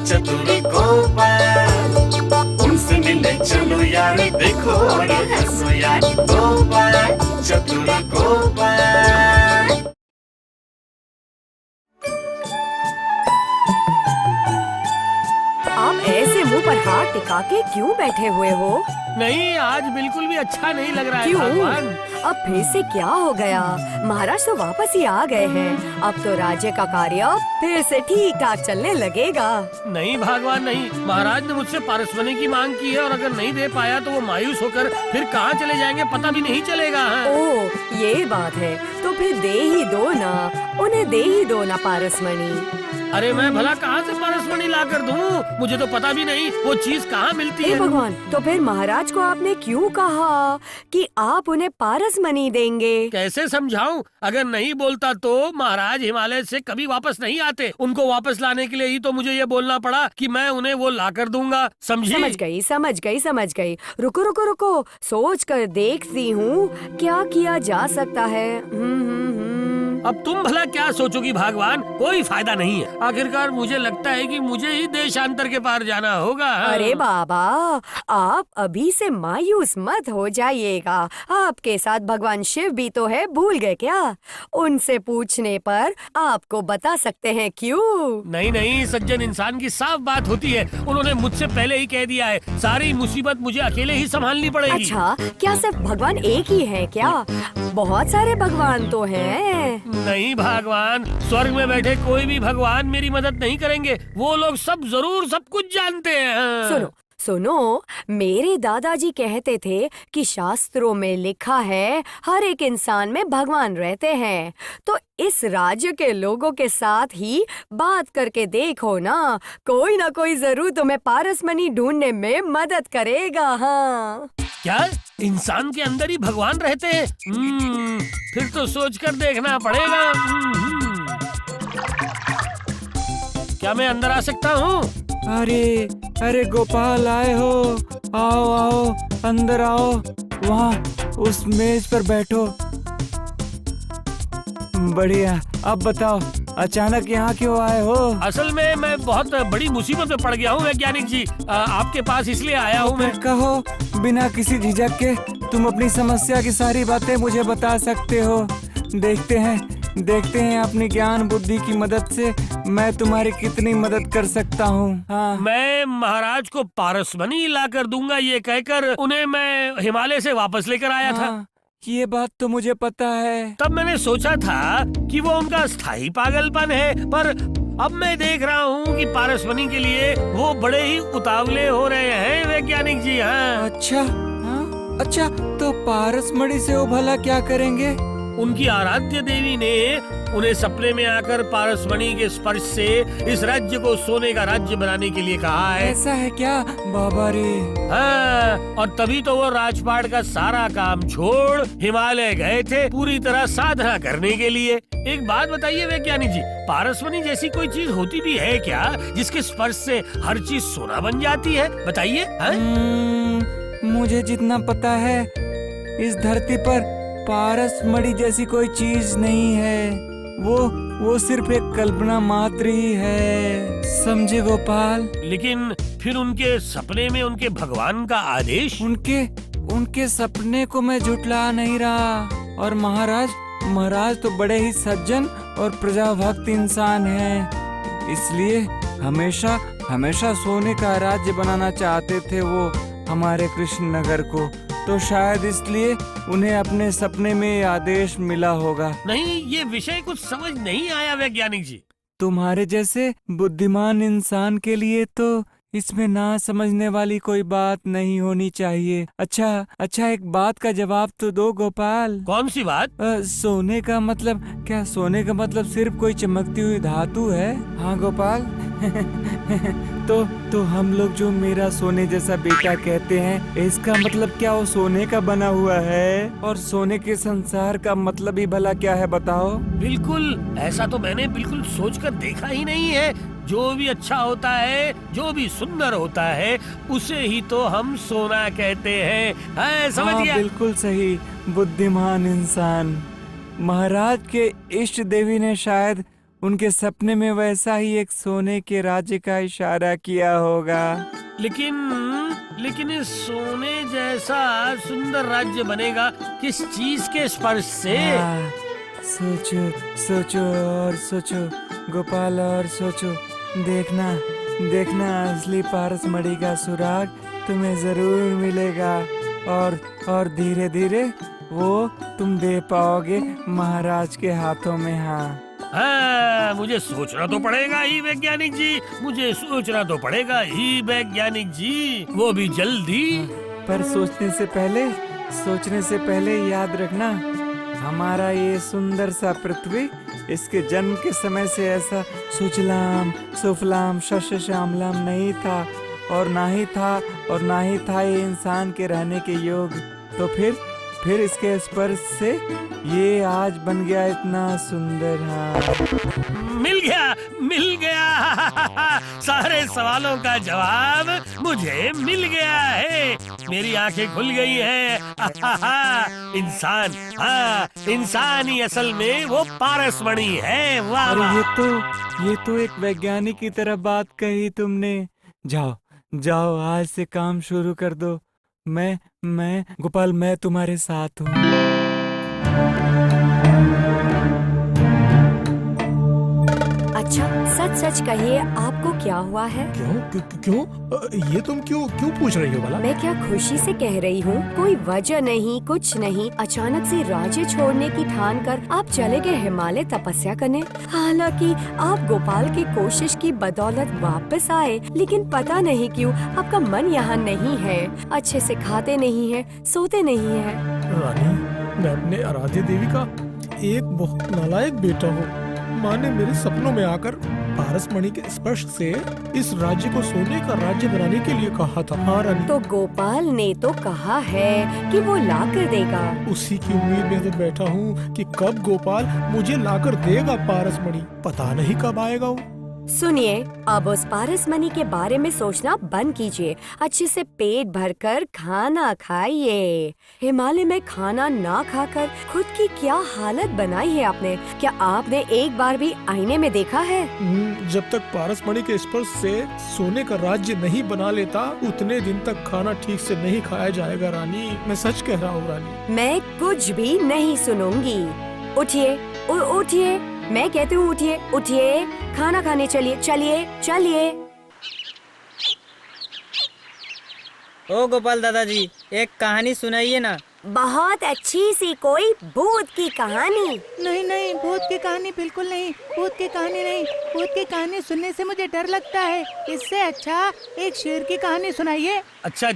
चतुर गोपाल, उनसे मिलने चलो यार, देखो और हंसो यार, गोपाल चतुर गोपाल। आप ऐसे मुंह पर हाथ टिका के क्यों बैठे हुए हो? नहीं, आज बिल्कुल भी अच्छा नहीं लग रहा है क्यों? भगवान। अब फिर से क्या हो गया? महाराज तो वापस ही आ गए हैं। अब तो राज्य का कार्य फिर से ठीक ठाक चलने लगेगा। नहीं भगवान नहीं, महाराज ने मुझसे पारसमणि की मांग की है और अगर नहीं दे पाया तो वो मायूस होकर फिर कहाँ चले जाएंगे पता भी नहीं चलेगा। ओ, ये बात है, तो फिर दे ही दो ना, उन्हें दे ही दो ना पारसमणि। अरे मैं भला कहाँ से पारसमणि ला कर दूँ? मुझे तो पता भी नहीं वो चीज कहाँ मिलती हे है। भगवान, तो फिर महाराज को आपने क्यों कहा कि आप उन्हें पारसमणि देंगे? कैसे समझाऊं? अगर नहीं बोलता तो महाराज हिमालय से कभी वापस नहीं आते। उनको वापस लाने के लिए ही तो मुझे ये बोलना पड़ा कि मैं उन्हें वो ला कर दूंगा। समझी? समझ गई, समझ गई, समझ गई। रुको रुको रुको, सोच कर देखती हूँ क्या किया जा सकता है। अब तुम भला क्या सोचोगी भगवान? कोई फायदा नहीं है। आखिरकार मुझे लगता है कि मुझे ही देशांतर के पार जाना होगा। अरे बाबा, आप अभी से मायूस मत हो जाइएगा। आपके साथ भगवान शिव भी तो है, भूल गए क्या? उनसे पूछने पर आपको बता सकते हैं क्यों? नहीं नहीं, सज्जन इंसान की साफ बात होती है। उन्होंने मुझसे पहले ही कह दिया है, सारी मुसीबत मुझे अकेले ही संभालनी पड़ेगी। अच्छा, क्या सिर्फ भगवान एक ही है क्या? बहुत सारे भगवान तो हैं। नहीं भगवान, स्वर्ग में बैठे कोई भी भगवान मेरी मदद नहीं करेंगे। वो लोग सब जरूर सब कुछ जानते हैं। सुनो सुनो, मेरे दादाजी कहते थे कि शास्त्रों में लिखा है हर एक इंसान में भगवान रहते हैं। तो इस राज्य के लोगों के साथ ही बात करके देखो ना, कोई ना कोई जरूर तुम्हें पारसमणि ढूंढने में मदद करेगा। हाँ, क्या इंसान के अंदर ही भगवान रहते हैं? फिर तो सोचकर देखना पड़ेगा। क्या मैं अंदर आ सकता हूँ? अरे अरे गोपाल, आए हो? आओ आओ, अंदर आओ। वहाँ उस मेज पर बैठो। बढ़िया, अब बताओ अचानक यहाँ क्यों आए हो? असल में मैं बहुत बड़ी मुसीबत में पड़ गया हूँ वैज्ञानिक जी। आपके पास इसलिए आया हूँ मैं। कहो, बिना किसी झिझक के तुम अपनी समस्या की सारी बातें मुझे बता सकते हो। देखते हैं अपनी ज्ञान बुद्धि की मदद से मैं तुम्हारी कितनी मदद कर सकता हूँ। हाँ। मैं महाराज को पारसमणि ला कर दूंगा ये कहकर उन्हें मैं हिमालय से वापस लेकर आया था। ये बात तो मुझे पता है। तब मैंने सोचा था कि वो उनका स्थायी पागलपन है, पर अब मैं देख रहा हूँ कि पारसमणि के लिए वो बड़े ही उतावले हो रहे हैं वैज्ञानिक जी। हाँ। अच्छा, तो पारसमणि से वो भला क्या करेंगे? उनकी आराध्य देवी ने उन्हें सपने में आकर पारसमणि के स्पर्श से इस राज्य को सोने का राज्य बनाने के लिए कहा है। ऐसा है क्या? बाबा रे। हाँ, और तभी तो वो राजपाट का सारा काम छोड़ हिमालय गए थे पूरी तरह साधना करने के लिए। एक बात बताइए वैज्ञानिक जी, पारसमणि जैसी कोई चीज होती भी है क्या जिसके स्पर्श से हर चीज सोना बन जाती है? बताइए। मुझे जितना पता है इस धरती पर पारसमणि जैसी कोई चीज नहीं है। वो सिर्फ एक कल्पना मात्र ही है, समझे गोपाल? लेकिन फिर उनके सपने में उनके भगवान का आदेश? उनके सपने को मैं झुठला नहीं रहा। और महाराज तो बड़े ही सज्जन और प्रजाभक्त इंसान हैं। इसलिए हमेशा सोने का राज्य बनाना चाहते थे वो हमारे कृष्ण नगर को। तो शायद इसलिए उन्हें अपने सपने में आदेश मिला होगा। नहीं, ये विषय कुछ समझ नहीं आया वैज्ञानिक जी। तुम्हारे जैसे बुद्धिमान इंसान के लिए तो इसमें ना समझने वाली कोई बात नहीं होनी चाहिए। अच्छा, एक बात का जवाब तो दो गोपाल। कौन सी बात? सोने का मतलब सिर्फ कोई चमकती हुई धातु है? हाँ गोपाल। तो हम लोग जो मेरा सोने जैसा बेटा कहते हैं, इसका मतलब क्या वो सोने का बना हुआ है? और सोने के संसार का मतलब ही भला क्या है बताओ? बिल्कुल, ऐसा तो मैंने बिल्कुल सोचकर देखा ही नहीं है। जो भी अच्छा होता है, जो भी सुंदर होता है, उसे ही तो हम सोना कहते हैं। समझ गया? बिल्कुल सही, बुद्धिमान इंसान। महाराज के इष्ट देवी ने शायद उनके सपने में वैसा ही एक सोने के राज्य का इशारा किया होगा। लेकिन इस सोने जैसा सुंदर राज्य बनेगा किस चीज के स्पर्श से? हाँ, सोचो सोचो और सोचो गोपाल, और सोचो। देखना देखना, असली पारस मणि का सुराग तुम्हें जरूर मिलेगा, और धीरे धीरे वो तुम दे पाओगे महाराज के हाथों में। हाँ, मुझे सोचना तो पड़ेगा ही वैज्ञानिक जी, मुझे सोचना तो पड़ेगा ही वैज्ञानिक जी, वो भी जल्दी। पर सोचने से पहले याद रखना, हमारा ये सुंदर सा पृथ्वी इसके जन्म के समय से ऐसा सुजलाम सुफलाम शस्य श्यामलाम नहीं था, और ना ही था ये इंसान के रहने के योग। तो फिर इसके स्पर्श से ये आज बन गया इतना सुंदर। हाँ, मिल गया सारे सवालों का जवाब मुझे मिल गया है, मेरी आंखें खुल गई हैं। इंसान ही असल में वो पारसमणि है। वाह अरे वाह। ये तो एक वैज्ञानिक की तरह बात कही तुमने। जाओ आज से काम शुरू कर दो। मैं गोपाल, मैं तुम्हारे साथ हूँ। अच्छा, सच कहिए, आपको क्या हुआ है? क्यों ये तुम क्यों पूछ रही हो भला? मैं क्या खुशी से कह रही हूँ, कोई वजह नहीं, कुछ नहीं। अचानक से राज्य छोड़ने की ठान कर आप चले गए हिमालय तपस्या करने। हालांकि आप गोपाल की कोशिश की बदौलत वापस आए, लेकिन पता नहीं क्यों आपका मन यहाँ नहीं है। अच्छे से खाते नहीं है, सोते नहीं है। रानी, मैं अपने आराध्य देवी का एक बहुत नालायक बेटा हूँ। माँ ने मेरे सपनों में आकर पारसमणि के स्पर्श से इस राज्य को सोने का राज्य बनाने के लिए कहा था। हाँ रानी। तो गोपाल ने तो कहा है कि वो ला कर देगा। उसी की उम्मीद में तो बैठा हूँ कि कब गोपाल मुझे लाकर देगा पारसमणि। पता नहीं कब आएगा वो। सुनिए, अब उस पारसमणि के बारे में सोचना बंद कीजिए। अच्छे से पेट भरकर खाना खाइए। हिमालय में खाना ना खाकर खुद की क्या हालत बनाई है आपने। क्या आपने एक बार भी आईने में देखा है? जब तक पारसमणि के स्पर्श से सोने का राज्य नहीं बना लेता, उतने दिन तक खाना ठीक से नहीं खाया जाएगा रानी। मैं सच कह रहा हूँ रानी। मैं कुछ भी नहीं सुनूंगी। उठिए, मैं कहती हूँ उठिए, खाना खाने चलिए। ओ गोपाल दादाजी, एक कहानी सुनाइए ना। बहुत अच्छी सी कोई भूत की कहानी। नहीं, भूत की कहानी बिल्कुल नहीं। भूत की कहानी सुनने से मुझे डर लगता है। इससे अच्छा एक शेर की कहानी सुनाइए। अच्छा,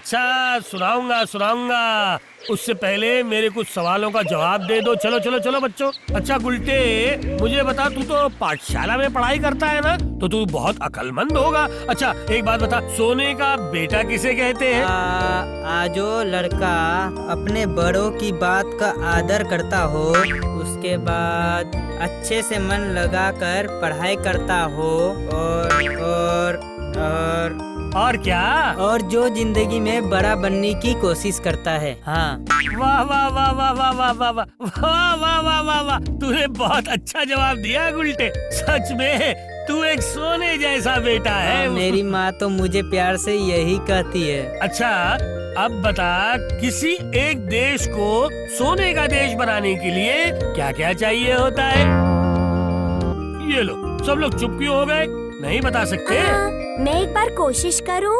सुनाऊंगा। उससे पहले मेरे कुछ सवालों का जवाब दे दो। चलो बच्चों। अच्छा गुलटे, मुझे बता, तू तो पाठशाला में पढ़ाई करता है ना, तो तू बहुत अक्लमंद होगा। अच्छा एक बात बता, सोने का बेटा किसे कहते हैं? जो लड़का अपने बड़ों की बात का आदर करता हो, उसके बाद अच्छे से मन लगाकर पढ़ाई करता हो, और क्या? और जो जिंदगी में बड़ा बनने की कोशिश करता है। हाँ। वाह, तूने बहुत अच्छा जवाब दिया गुलटे। सच में तू एक सोने जैसा बेटा है। मेरी माँ तो मुझे प्यार से यही कहती है। अच्छा अब बता, किसी एक देश को सोने का देश बनाने के लिए क्या क्या चाहिए होता है? ये लो, सब लोग चुप क्यों हो गए? नहीं बता सकते? मैं एक बार कोशिश करूं?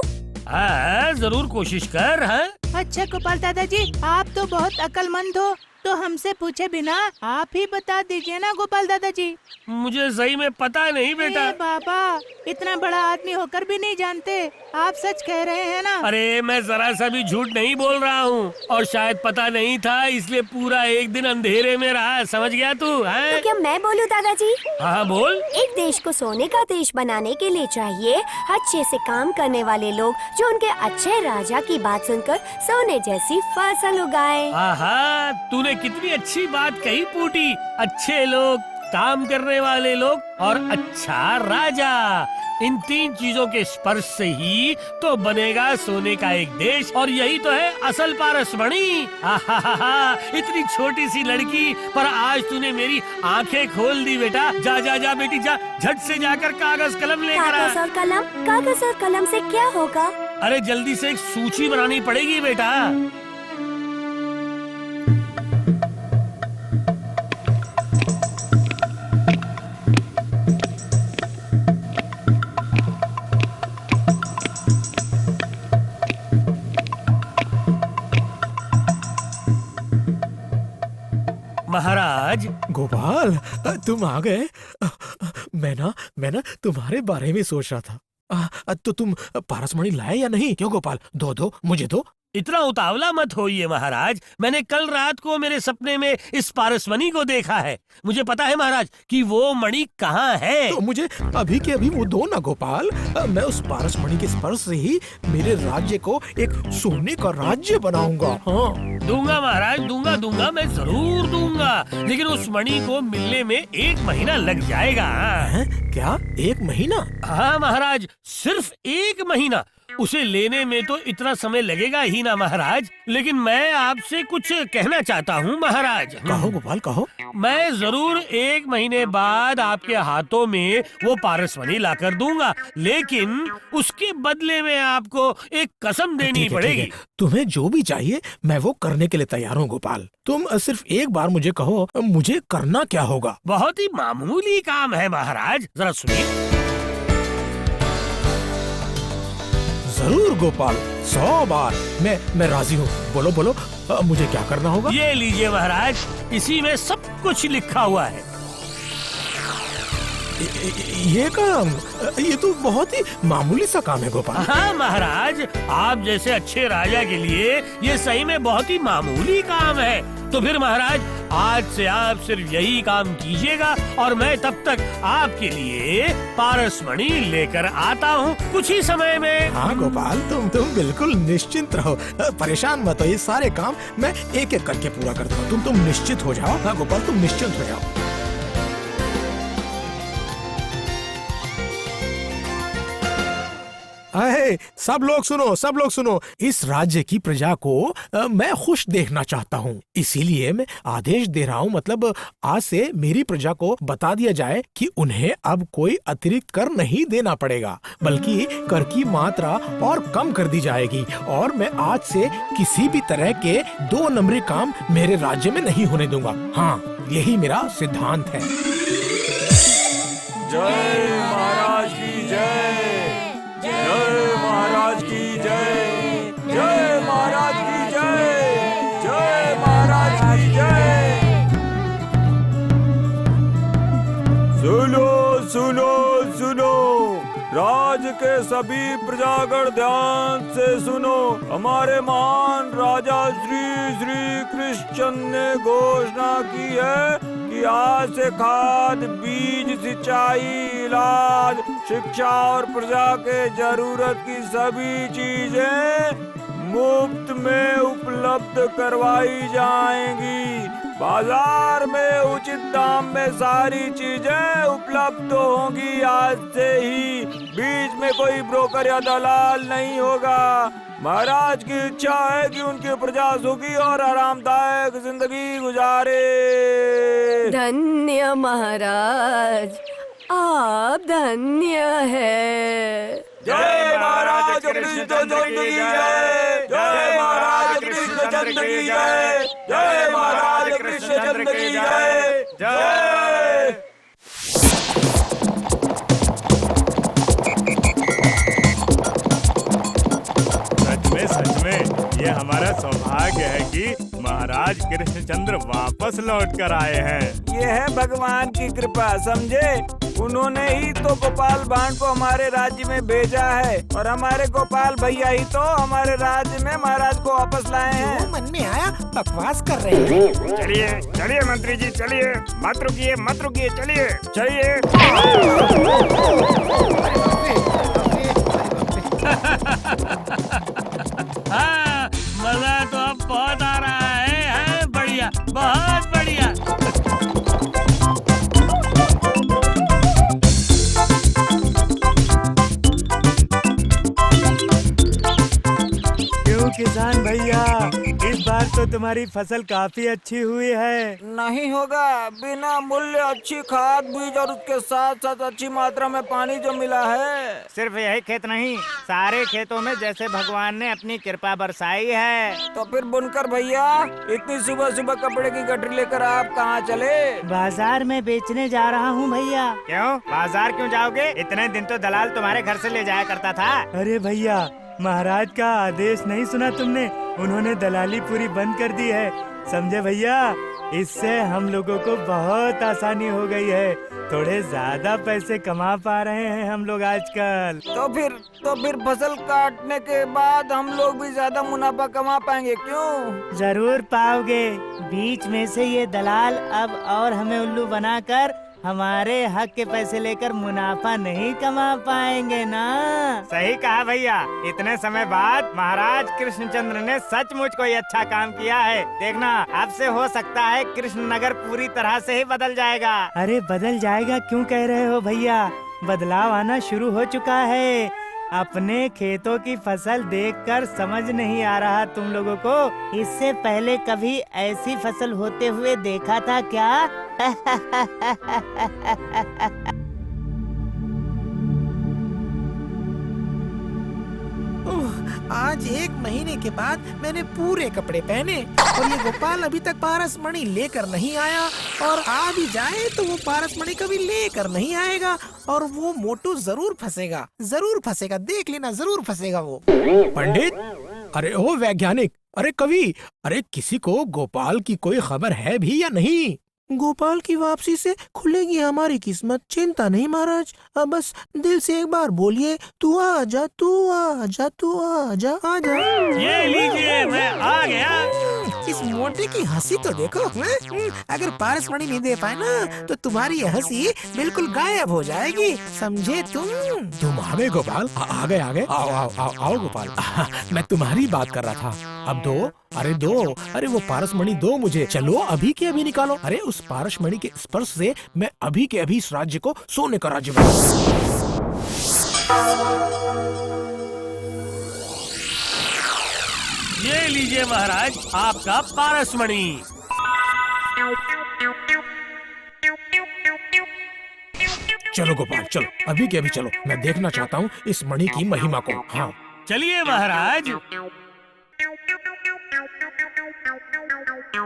हाँ, जरूर कोशिश कर। हाँ? अच्छा गोपाल दादाजी, आप तो बहुत अक्लमंद हो, तो हमसे पूछे बिना आप ही बता दीजिए ना गोपाल दादाजी। मुझे सही में पता नहीं बेटा। बाबा, इतना बड़ा आदमी होकर भी नहीं जानते। आप सच कह रहे हैं ना? अरे मैं जरा सा भी झूठ नहीं बोल रहा हूँ, और शायद पता नहीं था, इसलिए पूरा एक दिन अंधेरे में रहा। समझ गया तू? तो क्या मैं बोलूं दादाजी? हाँ बोल। एक देश को सोने का देश बनाने के लिए चाहिए अच्छे से काम करने वाले लोग, जो उनके अच्छे राजा की बात सुनकर सोने जैसी फसल उगाए। हाँ, तूने कितनी अच्छी बात कही पूटी। अच्छे लोग, काम करने वाले लोग और अच्छा राजा, इन 3 चीजों के स्पर्श से ही तो बनेगा सोने का एक देश, और यही तो है असल पारसमणि। आहाहा, इतनी छोटी सी लड़की, पर आज तूने मेरी आंखें खोल दी बेटा। जा जा जा बेटी जा, झट से जाकर कागज कलम लेकर कागज आ। और कलम? कागज और कलम से क्या होगा? अरे जल्दी से एक सूची बनानी पड़ेगी बेटा। महाराज, गोपाल, तुम आ गए। मैं ना तुम्हारे बारे में सोच रहा था। तो तुम पारसमणि लाए या नहीं? क्यों गोपाल, दो दो, मुझे दो। इतना उतावला मत होइए महाराज। मैंने कल रात को मेरे सपने में इस पारसमणि को देखा है। मुझे पता है महाराज कि वो मणि कहाँ है। तो मुझे अभी के अभी वो दो ना गोपाल। मैं उस पारसमणि के स्पर्श से ही मेरे राज्य को एक सोने का राज्य बनाऊंगा। हाँ, दूंगा महाराज, दूंगा दूंगा, मैं जरूर दूंगा, लेकिन उस मणि को मिलने में 1 महीना लग जाएगा। हैं? क्या 1 महीना? हाँ महाराज, सिर्फ 1 महीना। उसे लेने में तो इतना समय लगेगा ही ना महाराज, लेकिन मैं आपसे कुछ कहना चाहता हूँ महाराज। कहो गोपाल, कहो। मैं जरूर 1 महीने बाद आपके हाथों में वो पारसमणि लाकर दूंगा, लेकिन उसके बदले में आपको एक कसम देनी ठीक है, पड़ेगी। ठीक है। तुम्हें जो भी चाहिए मैं वो करने के लिए तैयार हूँ गोपाल। तुम सिर्फ एक बार मुझे कहो, मुझे करना क्या होगा? बहुत ही मामूली काम है महाराज, जरा सुनिए। जरूर गोपाल, 100 बार। मैं राजी हूँ। बोलो बोलो, मुझे क्या करना होगा? ये लीजिए महाराज, इसी में सब कुछ लिखा हुआ है। ये काम, ये तो बहुत ही मामूली सा काम है गोपाल। हाँ महाराज, आप जैसे अच्छे राजा के लिए ये सही में बहुत ही मामूली काम है। तो फिर महाराज, आज से आप सिर्फ यही काम कीजिएगा, और मैं तब तक आपके लिए पारसमणि लेकर आता हूँ कुछ ही समय में। हाँ गोपाल, तुम बिल्कुल निश्चिंत रहो, परेशान मत हो। ये सारे काम मैं एक एक करके पूरा करता हूँ। तुम निश्चित हो जाओ। हाँ गोपाल, तुम निश्चिंत हो जाओ। अहे, सब लोग सुनो, सब लोग सुनो। इस राज्य की प्रजा को मैं खुश देखना चाहता हूँ, इसीलिए मैं आदेश दे रहा हूँ। मतलब आज से मेरी प्रजा को बता दिया जाए कि उन्हें अब कोई अतिरिक्त कर नहीं देना पड़ेगा, बल्कि कर की मात्रा और कम कर दी जाएगी। और मैं आज से किसी भी तरह के 2 नंबरी काम मेरे राज्य में नहीं होने दूंगा। हाँ, यही मेरा सिद्धांत है। जय महाराज की जय, जय महाराज की जय, जय महाराज की जय, जय महाराज की जय। सुनो सुनो सुनो, राज के सभी प्रजागण ध्यान से सुनो। हमारे महान राजा श्री श्री कृष्णचंद्र ने घोषणा की है कि आज से खाद, बीज, सिंचाई, इलाज, शिक्षा और प्रजा के जरूरत की सभी चीजें मुफ्त में उपलब्ध करवाई जाएंगी। बाजार में उचित दाम में सारी चीजें उपलब्ध होंगी। आज से ही बीच में कोई ब्रोकर या दलाल नहीं होगा। महाराज की इच्छा है कि उनकी प्रजा सुखी और आरामदायक जिंदगी गुजारे। धन्य महाराज, आप धन्य है। जय महाराज कृष्णचंद्र की जय, जय महाराज कृष्णचंद्र की जय, जय महाराज कृष्णचंद्र की जय, जय। सच में ये हमारा सौभाग्य है कि महाराज कृष्णचंद्र वापस लौट कर आए हैं। ये है भगवान की कृपा, समझे। उन्होंने ही तो गोपाल भांड को हमारे राज्य में भेजा है, और हमारे गोपाल भैया ही तो हमारे राज्य में महाराज को वापस लाए हैं। मन में आया बकवास कर रहे हैं। चलिए चलिए मंत्री जी, चलिए, मत रुकिए, चलिए चलिए। हाँ, मजा तो अब बहुत आ रहा है, बढ़िया, बहुत बढ़िया। किसान भैया, इस बार तो तुम्हारी फसल काफी अच्छी हुई है। नहीं होगा, बिना मूल्य अच्छी खाद बीज और उसके साथ साथ अच्छी मात्रा में पानी जो मिला है। सिर्फ यही खेत नहीं, सारे खेतों में जैसे भगवान ने अपनी कृपा बरसाई है। तो फिर बुनकर भैया, इतनी सुबह सुबह कपड़े की गठरी लेकर आप कहाँ चले? बाजार में बेचने जा रहा हूँ भैया। क्यों बाजार क्यों जाओगे? इतने दिन तो दलाल तुम्हारे घर से ले जाया करता था। अरे भैया, महाराज का आदेश नहीं सुना तुमने? उन्होंने दलाली पूरी बंद कर दी है, समझे भैया। इससे हम लोगों को बहुत आसानी हो गई है, थोड़े ज्यादा पैसे कमा पा रहे हैं हम लोग आजकल। तो फिर फसल काटने के बाद हम लोग भी ज्यादा मुनाफा कमा पाएंगे, क्यों? जरूर पाओगे। बीच में से ये दलाल अब और हमें उल्लू बनाकर हमारे हक के पैसे लेकर मुनाफा नहीं कमा पाएंगे ना। सही कहा भैया, इतने समय बाद महाराज कृष्णचंद्र ने सचमुच कोई अच्छा काम किया है। देखना, अब से हो सकता है कृष्णनगर पूरी तरह से ही बदल जाएगा। अरे बदल जाएगा क्यों कह रहे हो भैया? बदलाव आना शुरू हो चुका है। अपने खेतों की फसल देखकर समझ नहीं आ रहा तुम लोगों को? इससे पहले कभी ऐसी फसल होते हुए देखा था क्या? आज 1 महीने के बाद मैंने पूरे कपड़े पहने और ये गोपाल अभी तक पारसमणि लेकर नहीं आया, और आ भी जाए तो वो पारसमणि कभी लेकर नहीं आएगा, और वो मोटू जरूर फंसेगा, देख लेना, जरूर फंसेगा वो। पंडित, अरे ओ वैज्ञानिक, अरे कवि, अरे किसी को गोपाल की कोई खबर है भी या नहीं? गोपाल की वापसी से खुलेगी हमारी किस्मत, चिंता नहीं महाराज। अब बस दिल से एक बार बोलिए, तू आजा, तू आजा, तू आजा, आजा। ये लीजिए, मैं आ गया। इस मोटे की हंसी तो देखो। अगर पारसमणि नहीं दे पाए ना तो तुम्हारी ये हंसी बिल्कुल गायब हो जाएगी, समझे तुम आ गए गोपाल, आ गए, आओ आओ आओ आओ गोपाल। मैं तुम्हारी बात कर रहा था। अब दो, अरे वो पारसमणि दो मुझे, चलो अभी के अभी निकालो। अरे उस पारसमणि के स्पर्श से मैं अभी के अभी इस राज्य को सोने का राज्य बना दूंगा। ये लीजिए महाराज, आपका पारसमणि। चलो गोपाल, चलो अभी के अभी चलो, मैं देखना चाहता हूँ इस मणि की महिमा को। हाँ चलिए महाराज,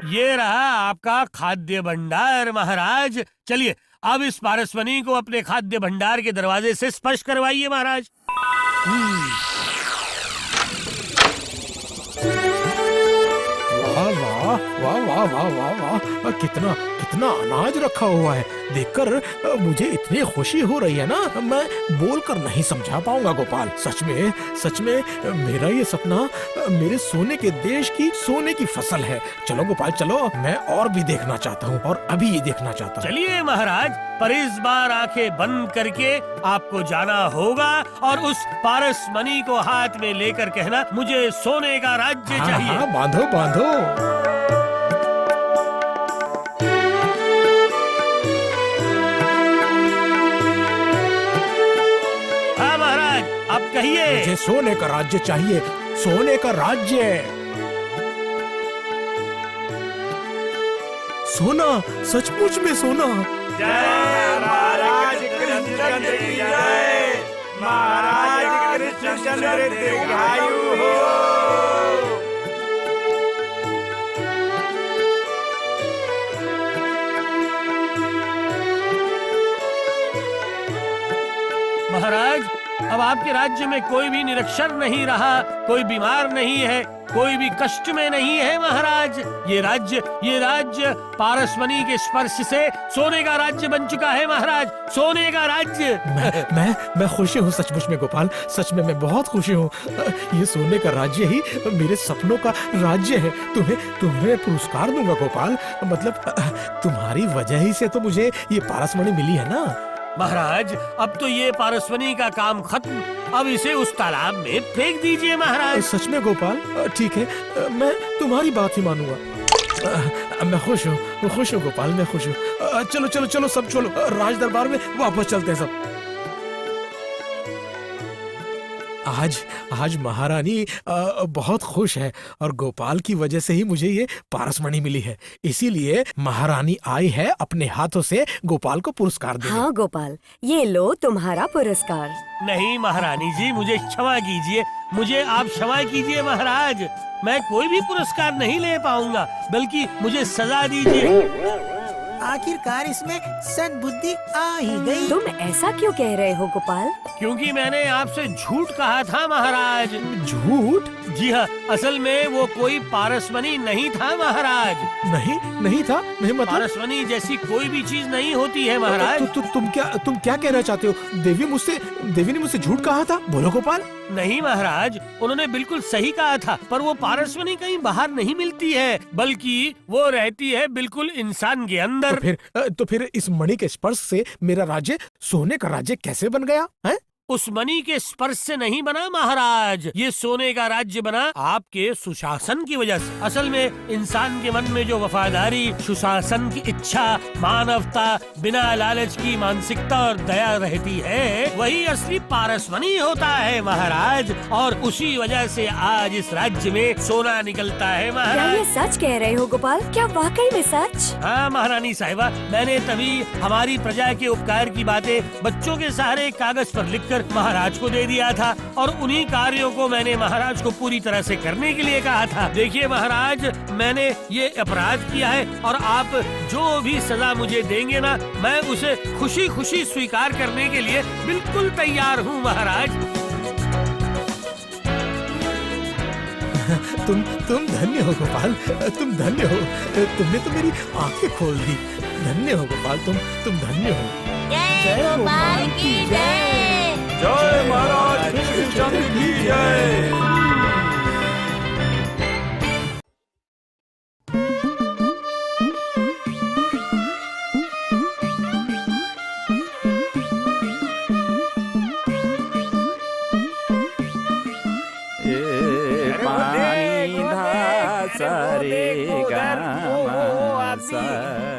ये रहा आपका खाद्य भंडार महाराज। चलिए अब इस पारसमणि को अपने खाद्य भंडार के दरवाजे से स्पर्श करवाइए महाराज। वाह वाह वाह वाह वाह वाह वाह, कितना कितना अनाज रखा हुआ है। देखकर मुझे इतनी खुशी हो रही है ना, मैं बोलकर नहीं समझा पाऊंगा गोपाल। सच में मेरा ये सपना मेरे सोने के देश की सोने की फसल है। चलो गोपाल चलो, मैं और भी देखना चाहता हूँ, और अभी ये देखना चाहता हूँ। चलिए महाराज, पर इस बार आंखें बंद करके आपको जाना होगा और उस पारसमणि को हाथ में लेकर कहना, मुझे सोने का राज्य चाहिए। हाँ, बांधो बांधो। हाँ महाराज, अब कहिए। मुझे सोने का राज्य चाहिए, सोने का राज्य। सोना, सचमुच में सोना। जय महाराज कृष्णचंद्र की जय। महाराज कृष्णचंद्र दीर्घायु हो। महाराज, अब आपके राज्य में कोई भी निरक्षर नहीं रहा, कोई बीमार नहीं है, कोई भी कष्ट में नहीं है महाराज। ये राज्य पारसमणि के स्पर्श से सोने का राज्य बन चुका है महाराज, सोने का राज्य। मैं खुशी हूँ सचमुच में गोपाल, सच में मैं बहुत खुशी हूँ। ये सोने का राज्य ही मेरे सपनों का राज्य है। तुम्हें पुरस्कार दूंगा गोपाल, मतलब तुम्हारी वजह ही से तो मुझे ये पारसमणि मिली है ना। महाराज, अब तो ये पारसमणि का काम खत्म, अब इसे उस तालाब में फेंक दीजिए महाराज। सच में गोपाल, ठीक है, मैं तुम्हारी बात ही मानूंगा। मैं खुश हूँ गोपाल, मैं खुश हूँ। चलो चलो चलो सब चलो, राज दरबार में वापस चलते हैं सब। आज आज महारानी बहुत खुश है और गोपाल की वजह से ही मुझे ये पारसमणि मिली है। इसीलिए महारानी आई है अपने हाथों से गोपाल को पुरस्कार देने। हाँ गोपाल, ये लो तुम्हारा पुरस्कार। नहीं महारानी जी, मुझे क्षमा कीजिए, मुझे आप क्षमा कीजिए महाराज। मैं कोई भी पुरस्कार नहीं ले पाऊंगा, बल्कि मुझे सजा दीजिए। आखिरकार इसमें सद्बुद्धि आ ही गई। तुम ऐसा क्यों कह रहे हो गोपाल? क्योंकि मैंने आपसे झूठ कहा था महाराज। झूठ? जी हाँ, असल में वो कोई पारसमणि नहीं था महाराज। नहीं था? नहीं मतलब? पारसमणि जैसी कोई भी चीज नहीं होती है महाराज। तुम क्या कहना चाहते हो? देवी ने मुझसे झूठ कहा था? बोलो गोपाल। नहीं महाराज, उन्होंने बिल्कुल सही कहा था, पर वो पारसमणि कहीं बाहर नहीं मिलती है, बल्कि वो रहती है बिल्कुल इंसान के अंदर। तो फिर इस मणि के स्पर्श से मेरा राज्य सोने का राज्य कैसे बन गया है? उस मणि के स्पर्श से नहीं बना महाराज, ये सोने का राज्य बना आपके सुशासन की वजह से। असल में इंसान के मन में जो वफादारी, सुशासन की इच्छा, मानवता, बिना लालच की मानसिकता और दया रहती है, वही असली पारसमणि होता है महाराज। और उसी वजह से आज इस राज्य में सोना निकलता है क्या महाराज। ये सच कह रहे हो गोपाल? क्या वाकई में सच? हाँ महारानी साहिबा, मैंने तभी हमारी प्रजा के उपकार की बातें बच्चों के सहारे कागज पर लिखकर महाराज को दे दिया था, और उन्हीं कार्यों को मैंने महाराज को पूरी तरह से करने के लिए कहा था। देखिए महाराज, मैंने ये अपराध किया है, और आप जो भी सजा मुझे देंगे ना, मैं उसे खुशी खुशी स्वीकार करने के लिए बिल्कुल तैयार हूँ महाराज। तुम धन्य हो गोपाल, तुम धन्य हो। तुमने तो मेरी आंखें खोल दी। धन्य हो गोपाल, तुम धन्य हो। जय गोपाल की जय। जय महाराज कृष्णचंद्र की जय।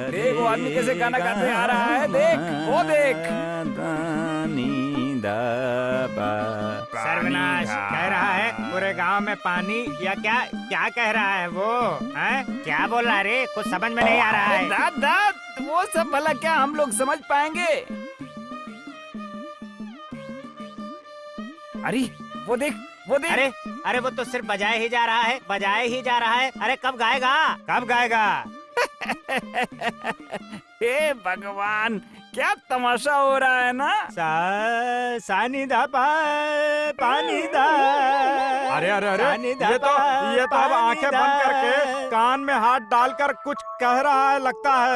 देख वो आदमी कैसे गाना गाते आ रहा है, देख वो देख। सर्वनाश कह रहा है पूरे गांव में पानी, या क्या क्या कह रहा है वो? हैं? क्या बोल रहा है रे? कुछ समझ में नहीं आ रहा है। दादा वो सब भला क्या हम लोग समझ पाएंगे? अरे वो देख वो देख। अरे वो तो सिर्फ बजाए ही जा रहा है, बजाए ही जा रहा है। अरे कब गाएगा, कब गाएगा? हे भगवान, क्या तमाशा हो रहा है ना। सानी दा पानी दा। अरे ये तो अब आंखें बंद करके कान में हाथ डालकर कुछ कह रहा है लगता है।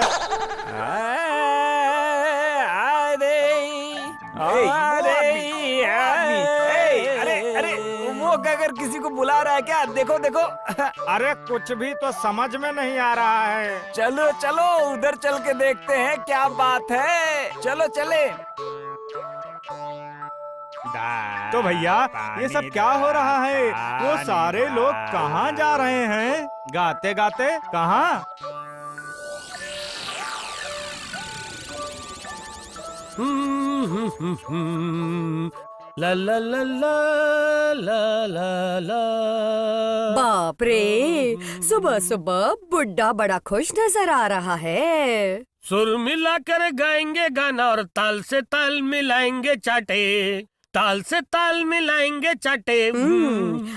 अरे वो अगर किसी को बुला रहा है क्या? देखो देखो। अरे कुछ भी तो समझ में नहीं आ रहा है। चलो चलो उधर चल के देखते हैं क्या बात है। चलो चले। तो भैया ये सब क्या हो रहा है? वो सारे लोग कहाँ जा रहे हैं गाते गाते? कहाँ? ला ला ला ला ला ला ला। बाप रे, सुबह सुबह बुड्ढा बड़ा खुश नजर आ रहा है। सुर मिलाकर गाएंगे गाना और ताल से ताल मिलाएंगे चाटे, ताल से ताल मिलाएंगे चाटे।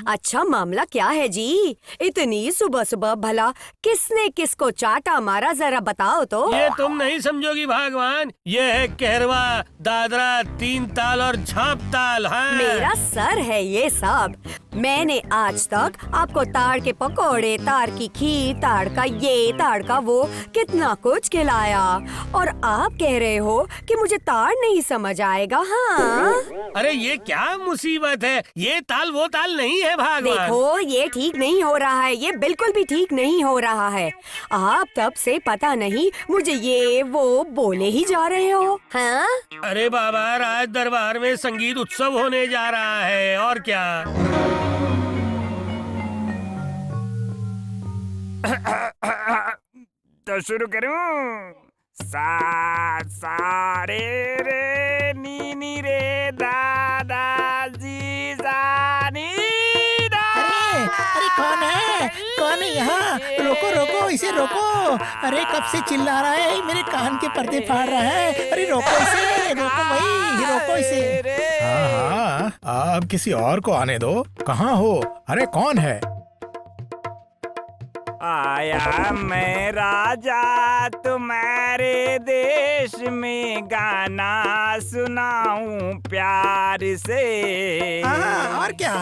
अच्छा मामला क्या है जी? इतनी सुबह सुबह भला किसने किसको चाटा मारा, जरा बताओ तो। ये तुम नहीं समझोगी भगवान, ये है कहरवा, दादरा, तीन ताल और झांप ताल। हाँ। मेरा सर है ये सब। मैंने आज तक आपको ताड़ के पकोड़े, ताड़ की खीर, ताड़ का ये, ताड़ का वो, कितना कुछ खिलाया, और आप कह रहे हो कि मुझे ताड़ नहीं समझ आएगा? हाँ। अरे ये क्या मुसीबत है, ये ताल वो ताल नहीं है भगवान। देखो ये ठीक नहीं हो रहा है, ये बिल्कुल भी ठीक नहीं हो रहा है। आप तब से पता नहीं मुझे ये वो बोले ही जा रहे हो। हाँ? अरे बाबा, राज दरबार में संगीत उत्सव होने जा रहा है, और क्या। तो शुरू करूं? सा सा रे रे नी नी रे दादा जी सा कौन है? कौन है यहाँ? रोको रोको, इसे रोको। अरे कब से चिल्ला रहा है, मेरे कान के पर्दे फाड़ रहा है। अरे रोको इसे, रोको भाई, रोको इसे। हाँ हाँ, अब किसी और को आने दो। कहाँ हो? अरे कौन है? आया मैं राजा तुम्हारे देश में, गाना सुनाऊं प्यार से। हाँ, और क्या,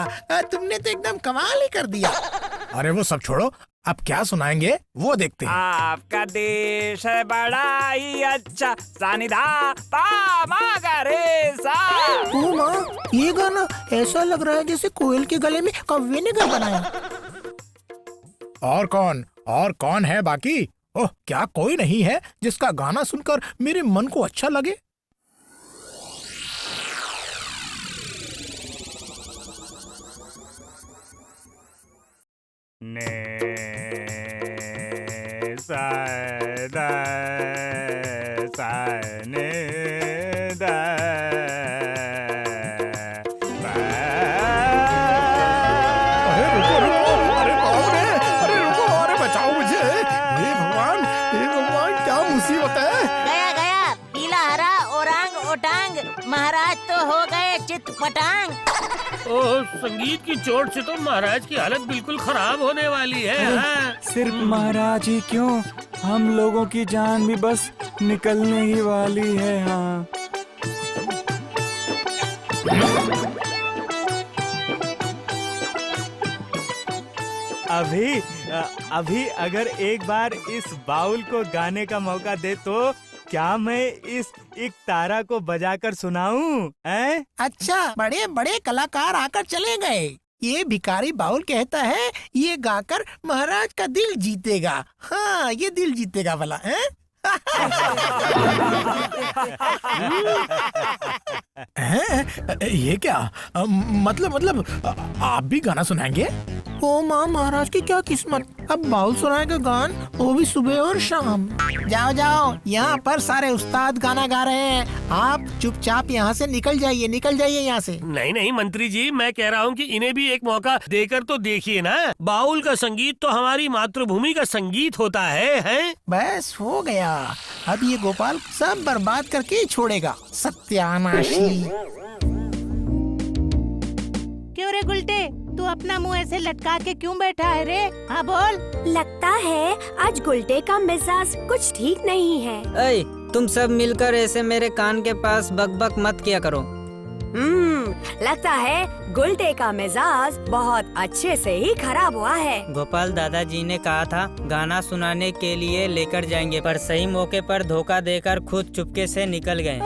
तुमने तो एकदम कमाल ही कर दिया। अरे वो सब छोड़ो, अब क्या सुनाएंगे वो देखते हैं। आपका देश है बड़ा ही अच्छा, सानिधा पा मा गा रे सा। ओ माँ, ये गाना ऐसा लग रहा है जैसे कोयल के गले में कौवे ने घर बनाया। और कौन है बाकी? ओह, क्या कोई नहीं है जिसका गाना सुनकर मेरे मन को अच्छा लगे? ने सा दा सा ने दा सा। अरे रुको रुको, अरे बाप रे, अरे रुको, अरे बचाओ मुझे। हे भगवान, क्या मुसीबत है। गया गया पीला हरा ओरांग ओटांग, महाराज तो हो गए चित पटांग। ओह, संगीत की चोट से तो महाराज की हालत बिल्कुल खराब होने वाली है। हाँ? सिर्फ महाराज ही क्यों, हम लोगों की जान भी बस निकलने ही वाली है। हाँ, अभी अगर एक बार इस बाउल को गाने का मौका दे तो क्या मैं इस एक तारा को बजाकर सुनाऊं? हैं? अच्छा, बड़े बड़े कलाकार आकर चले गए। ये भिखारी बाउल कहता है ये गाकर महाराज का दिल जीतेगा। हाँ, ये दिल जीतेगा भला है। ये क्या मतलब आप भी गाना सुनाएंगे? ओ माँ, महाराज की क्या किस्मत, अब बाउल सुनाएगा गान, वो भी सुबह और शाम। जाओ जाओ, यहाँ पर सारे उस्ताद गाना गा रहे हैं, आप चुपचाप यहाँ से निकल जाइए यहाँ से। नहीं नहीं मंत्री जी, मैं कह रहा हूँ कि इन्हें भी एक मौका देकर तो देखिए ना। बाउल का संगीत तो हमारी मातृभूमि का संगीत होता है? बस हो गया, अब ये गोपाल सब बर्बाद करके ही छोड़ेगा, सत्यानाशी। क्यों रे गुलटे, तू अपना मुंह ऐसे लटका के क्यों बैठा है रे? हाँ बोल। लगता है आज गुलटे का मिजाज कुछ ठीक नहीं है। ऐ, तुम सब मिलकर ऐसे मेरे कान के पास बकबक मत किया करो। लगता है गुलटे का मिजाज बहुत अच्छे से ही खराब हुआ है। गोपाल दादाजी ने कहा था गाना सुनाने के लिए लेकर जाएंगे, पर सही मौके पर धोखा देकर खुद चुपके से निकल गए।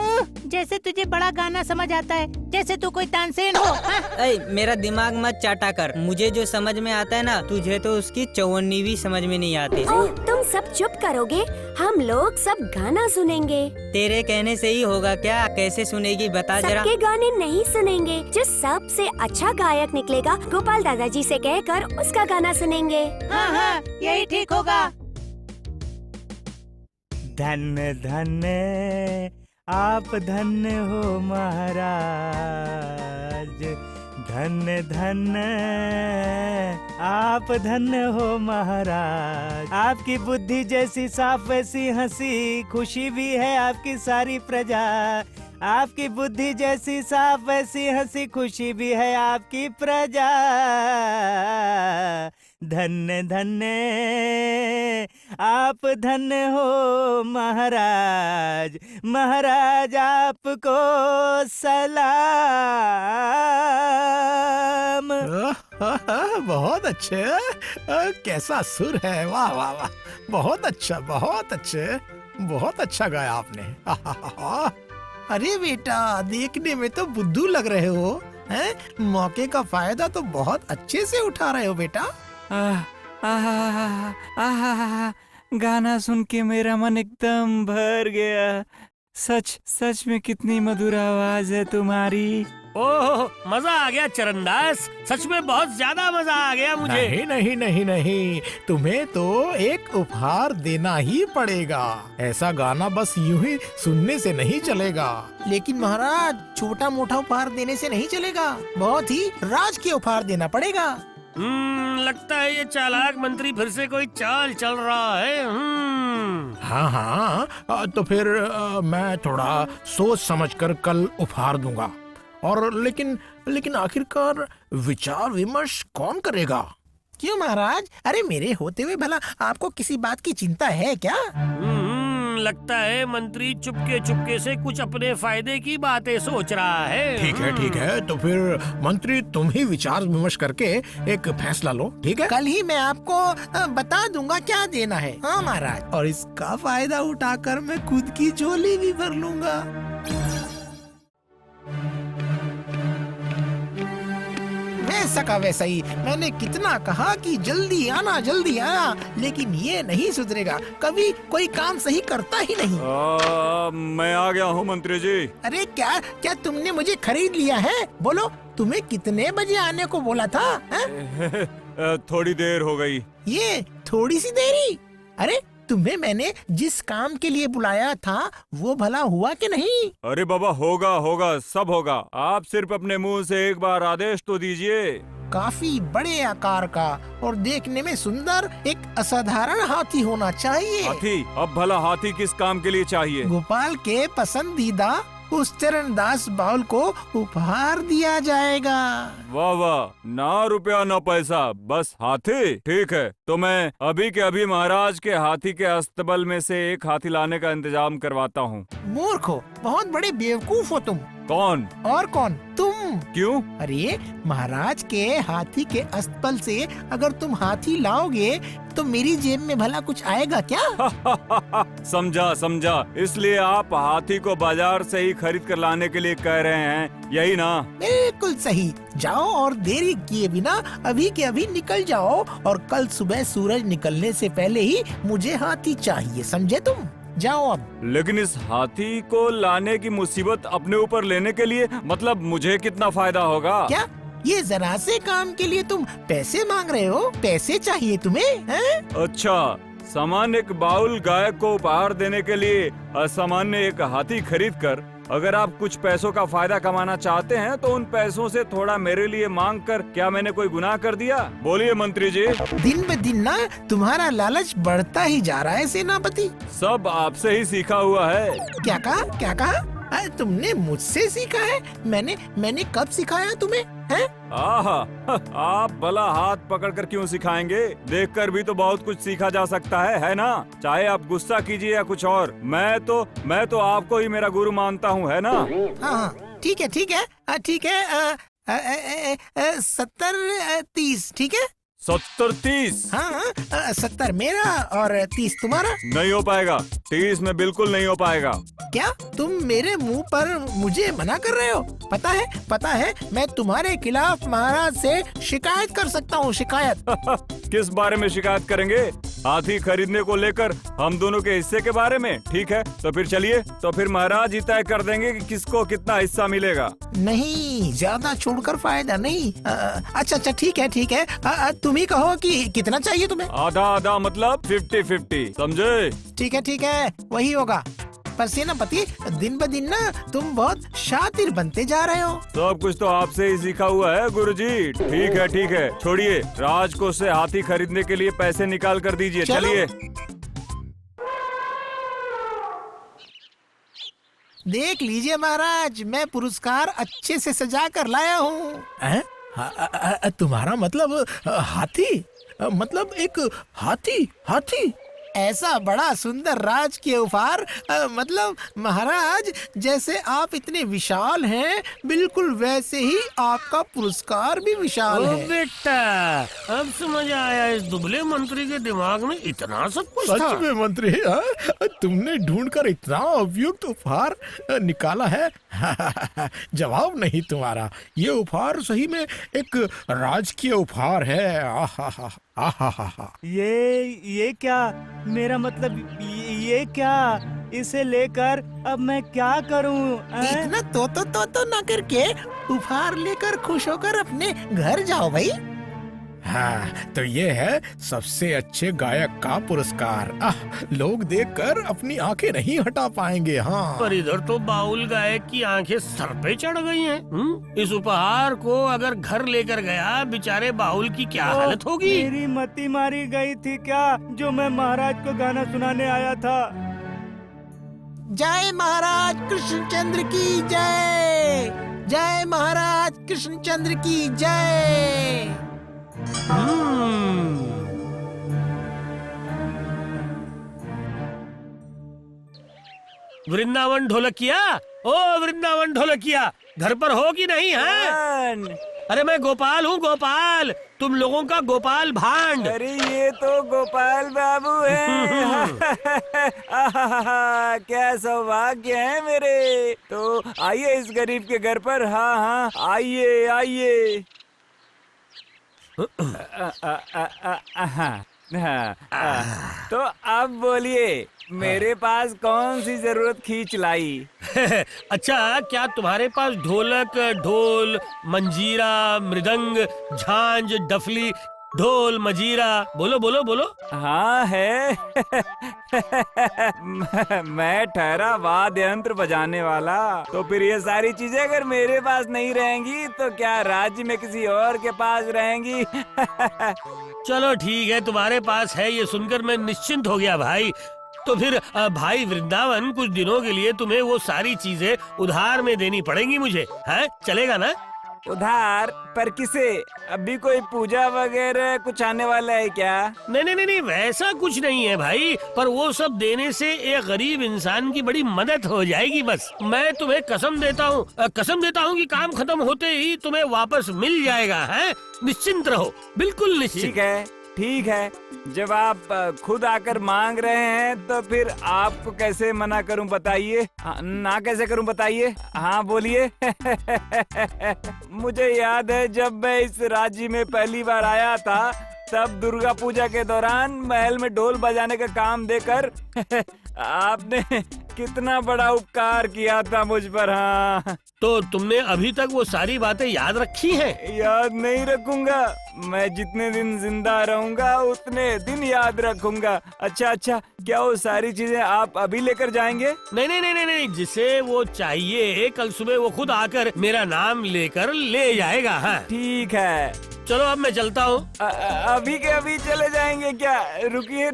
जैसे तुझे बड़ा गाना समझ आता है, जैसे तू कोई तानसेन हो। ऐ, मेरा दिमाग मत चाटा कर, मुझे जो समझ में आता है ना, तुझे तो उसकी 54वीं समझ में नहीं आती। तुम सब चुप करोगे, हम लोग सब गाना सुनेंगे। तेरे कहने से ही होगा क्या? कैसे सुनेगी बता जरा। सबके गाने नहीं सुनेंगे, जो सबसे अच्छा गायक निकलेगा गोपाल दादाजी से कहकर उसका गाना सुनेंगे। हाँ, यही ठीक होगा। धन्य धन्य आप धन्य हो महाराज, धन्य धन्य आप धन्य हो महाराज। आपकी बुद्धि जैसी साफ वैसी हंसी खुशी भी है आपकी सारी प्रजा। आपकी बुद्धि जैसी साफ वैसी हंसी खुशी भी है आपकी प्रजा। धन्य धन्य आप धन्य हो महाराज, महाराज आपको सलाम। बहुत अच्छे, कैसा सुर है, वाह वाह वाह, बहुत अच्छा बहुत अच्छे, बहुत अच्छा गाया आपने। अरे बेटा, देखने में तो बुद्धू लग रहे हो, हैं? मौके का फायदा तो बहुत अच्छे से उठा रहे हो बेटा। गाना सुन के मेरा मन एकदम भर गया। सच में कितनी मधुर आवाज है तुम्हारी। ओह, मजा आ गया चरणदास, सच में बहुत ज्यादा मजा आ गया मुझे। नहीं, तुम्हें तो एक उपहार देना ही पड़ेगा। ऐसा गाना बस यूं ही सुनने से नहीं चलेगा। लेकिन महाराज, छोटा मोटा उपहार देने से नहीं चलेगा, बहुत ही राजकीय उपहार देना पड़ेगा। लगता है ये चालाक मंत्री फिर से कोई चाल चल रहा है। हाँ हाँ, तो फिर मैं थोड़ा सोच समझकर कल उपहार दूंगा। और लेकिन आखिरकार विचार विमर्श कौन करेगा? क्यों महाराज? अरे मेरे होते हुए भला आपको किसी बात की चिंता है क्या? लगता है मंत्री चुपके से कुछ अपने फायदे की बातें सोच रहा है। ठीक है, तो फिर मंत्री तुम ही विचार विमर्श करके एक फैसला लो, ठीक है? कल ही मैं आपको बता दूंगा क्या देना है। हाँ महाराज, और इसका फायदा उठाकर मैं खुद की झोली भी भर लूंगा। वैसा का वैसा ही, मैंने कितना कहा कि जल्दी आना, लेकिन ये नहीं सुधरेगा, कभी कोई काम सही करता ही नहीं। मैं आ गया हूँ मंत्री जी। अरे क्या तुमने मुझे खरीद लिया है? बोलो, तुम्हें कितने बजे आने को बोला था? थोड़ी देर हो गई। ये थोड़ी सी देरी? अरे तुम्हें मैंने जिस काम के लिए बुलाया था वो भला हुआ कि नहीं? अरे बाबा, होगा सब होगा। आप सिर्फ अपने मुंह से एक बार आदेश तो दीजिए। काफी बड़े आकार का और देखने में सुंदर एक असाधारण हाथी होना चाहिए। हाथी? अब भला हाथी किस काम के लिए चाहिए? गोपाल के पसंदीदा उस चरणदास बाउल को उपहार दिया जाएगा। वाह वाह, ना रुपया ना पैसा, बस हाथी। ठीक है, तो मैं अभी के अभी महाराज के हाथी के अस्तबल में से एक हाथी लाने का इंतजाम करवाता हूँ। मूर्ख हो, बहुत बड़े बेवकूफ हो तुम। कौन? और कौन? तुम। क्यों? अरे महाराज के हाथी के अस्तबल से अगर तुम हाथी लाओगे तो मेरी जेब में भला कुछ आएगा क्या? समझा। इसलिए आप हाथी को बाजार से ही खरीद कर लाने के लिए कह रहे हैं, यही ना? बिल्कुल सही। जाओ और देरी किए बिना अभी के अभी निकल जाओ, और कल सुबह सूरज निकलने से पहले ही मुझे हाथी चाहिए, समझे तुम? जाओ अब। लेकिन इस हाथी को लाने की मुसीबत अपने ऊपर लेने के लिए मतलब मुझे कितना फायदा होगा? क्या ये जरा से काम के लिए तुम पैसे मांग रहे हो? पैसे चाहिए तुम्हें? हैं? अच्छा, सामान्य एक बाउल गाय को उपहार देने के लिए असामान्य एक हाथी खरीद कर अगर आप कुछ पैसों का फायदा कमाना चाहते हैं तो उन पैसों से थोड़ा मेरे लिए मांग कर क्या मैंने कोई गुनाह कर दिया? बोलिए मंत्री जी। दिन ब दिन ना तुम्हारा लालच बढ़ता ही जा रहा है सेनापति। सब आपसे ही सीखा हुआ है। क्या कहा? तुमने मुझसे सीखा है? मैंने कब सिखाया तुम्हें? हैं? आहा, आप भला हाथ पकड़कर क्यों सिखाएंगे? देखकर भी तो बहुत कुछ सीखा जा सकता है ना? चाहे आप गुस्सा कीजिए या कुछ और, मैं तो आपको ही मेरा गुरु मानता हूँ, है ना? हाँ, ठीक है। 70-30, ठीक है? 70-30? हाँ, 70 मेरा और 30 तुम्हारा। नहीं हो पाएगा, 30 में बिल्कुल नहीं हो पाएगा। क्या तुम मेरे मुंह पर मुझे मना कर रहे हो? पता है मैं तुम्हारे खिलाफ महाराज से शिकायत कर सकता हूँ, शिकायत। किस बारे में शिकायत करेंगे? हाथी खरीदने को लेकर हम दोनों के हिस्से के बारे में? ठीक है, तो फिर चलिए, तो फिर महाराज ही तय कर देंगे कि किसको कितना हिस्सा मिलेगा। नहीं, ज्यादा छोड़कर फायदा नहीं। अच्छा, ठीक है। तुम ही कहो कि कितना चाहिए तुम्हें? आधा मतलब 50-50, समझे? ठीक है, वही होगा। पर सेनापति, दिन ब दिन ना तुम बहुत शातिर बनते जा रहे हो। सब कुछ तो आपसे ही सीखा हुआ है गुरुजी। ठीक है, छोड़िए, राज को से हाथी खरीदने के लिए पैसे निकाल कर दीजिए। चलिए। देख लीजिए महाराज, मैं पुरस्कार अच्छे से सजा कर लाया हूँ। तुम्हारा मतलब हाथी? मतलब एक हाथी? ऐसा बड़ा सुंदर राजकीय उपहार, मतलब महाराज जैसे आप इतने विशाल हैं, बिल्कुल वैसे ही आपका पुरस्कार भी विशाल है। बेटा, अब समझ आया, इस दुबले मंत्री के दिमाग में इतना सब कुछ था। सच में मंत्री, तुमने ढूंढकर इतना उपयुक्त उपहार निकाला है। जवाब नहीं तुम्हारा। ये उपहार सही में एक राजकीय उपहार है। आहा। ये क्या? मेरा मतलब ये क्या? इसे लेकर अब मैं क्या करूं? इतना तो ना करके उपहार लेकर खुश होकर अपने घर जाओ भाई। हाँ, तो ये है सबसे अच्छे गायक का पुरस्कार। लोग देखकर अपनी आंखें नहीं हटा पाएंगे। हाँ, पर इधर तो बाउल गायक की आंखें सर पे चढ़ गई हैं। इस उपहार को अगर घर लेकर गया बेचारे बाउल की क्या हालत होगी। मेरी मती मारी गई थी क्या, जो मैं महाराज को गाना सुनाने आया था। जय महाराज कृष्णचंद्र की जय, जय महाराज कृष्णचंद्र की जय। वृंदावन ढोलकिया, ओ वृंदावन ढोलकिया, घर पर हो कि नहीं है? अरे मैं गोपाल हूँ, गोपाल, तुम लोगों का गोपाल भांड। अरे ये तो गोपाल बाबू हैं। क्या सौभाग्य है मेरे। तो आइए इस गरीब के घर पर। हाँ हाँ, आइए आइए। तो अब बोलिए, मेरे पास कौन सी जरूरत खींच लाई। अच्छा, क्या तुम्हारे पास ढोलक, ढोल, मंजीरा, मृदंग, झांझ, डफली, ढोल, मजीरा, बोलो बोलो बोलो। हाँ है। मैं ठहरा वाद्य यंत्र बजाने वाला। तो फिर ये सारी चीजें अगर मेरे पास नहीं रहेंगी तो क्या राज्य में किसी और के पास रहेंगी। चलो ठीक है, तुम्हारे पास है ये सुनकर मैं निश्चिंत हो गया भाई। तो फिर भाई वृंदावन, कुछ दिनों के लिए तुम्हें वो सारी चीजें उधार में देनी पड़ेंगी मुझे, है? चलेगा ना? उधार? पर किसे? अभी कोई पूजा वगैरह कुछ आने वाला है क्या? नहीं नहीं नहीं, वैसा कुछ नहीं है भाई, पर वो सब देने से एक गरीब इंसान की बड़ी मदद हो जाएगी बस। मैं तुम्हें कसम देता हूँ कि काम खत्म होते ही तुम्हें वापस मिल जाएगा, है? निश्चिंत रहो, बिल्कुल निश्चिंत। ठीक है। जब आप खुद आकर मांग रहे हैं तो फिर आपको कैसे मना करूं बताइए। ना कैसे करूं बताइए। हाँ बोलिए। मुझे याद है जब मैं इस राज्य में पहली बार आया था, तब दुर्गा पूजा के दौरान महल में ढोल बजाने का काम देकर आपने कितना बड़ा उपकार किया था मुझ पर। हाँ, तो तुमने अभी तक वो सारी बातें याद रखी हैं? याद नहीं रखूंगा। मैं जितने दिन जिंदा रहूंगा उतने दिन याद रखूंगा। अच्छा, क्या वो सारी चीजें आप अभी लेकर जाएंगे? नहीं, जिसे वो चाहिए कल सुबह वो खुद आकर मेरा नाम लेकर ले जाएगा। हाँ ठीक है, चलो अब मैं चलता हूँ। अभी के अभी चले जाएंगे क्या? रुकिए,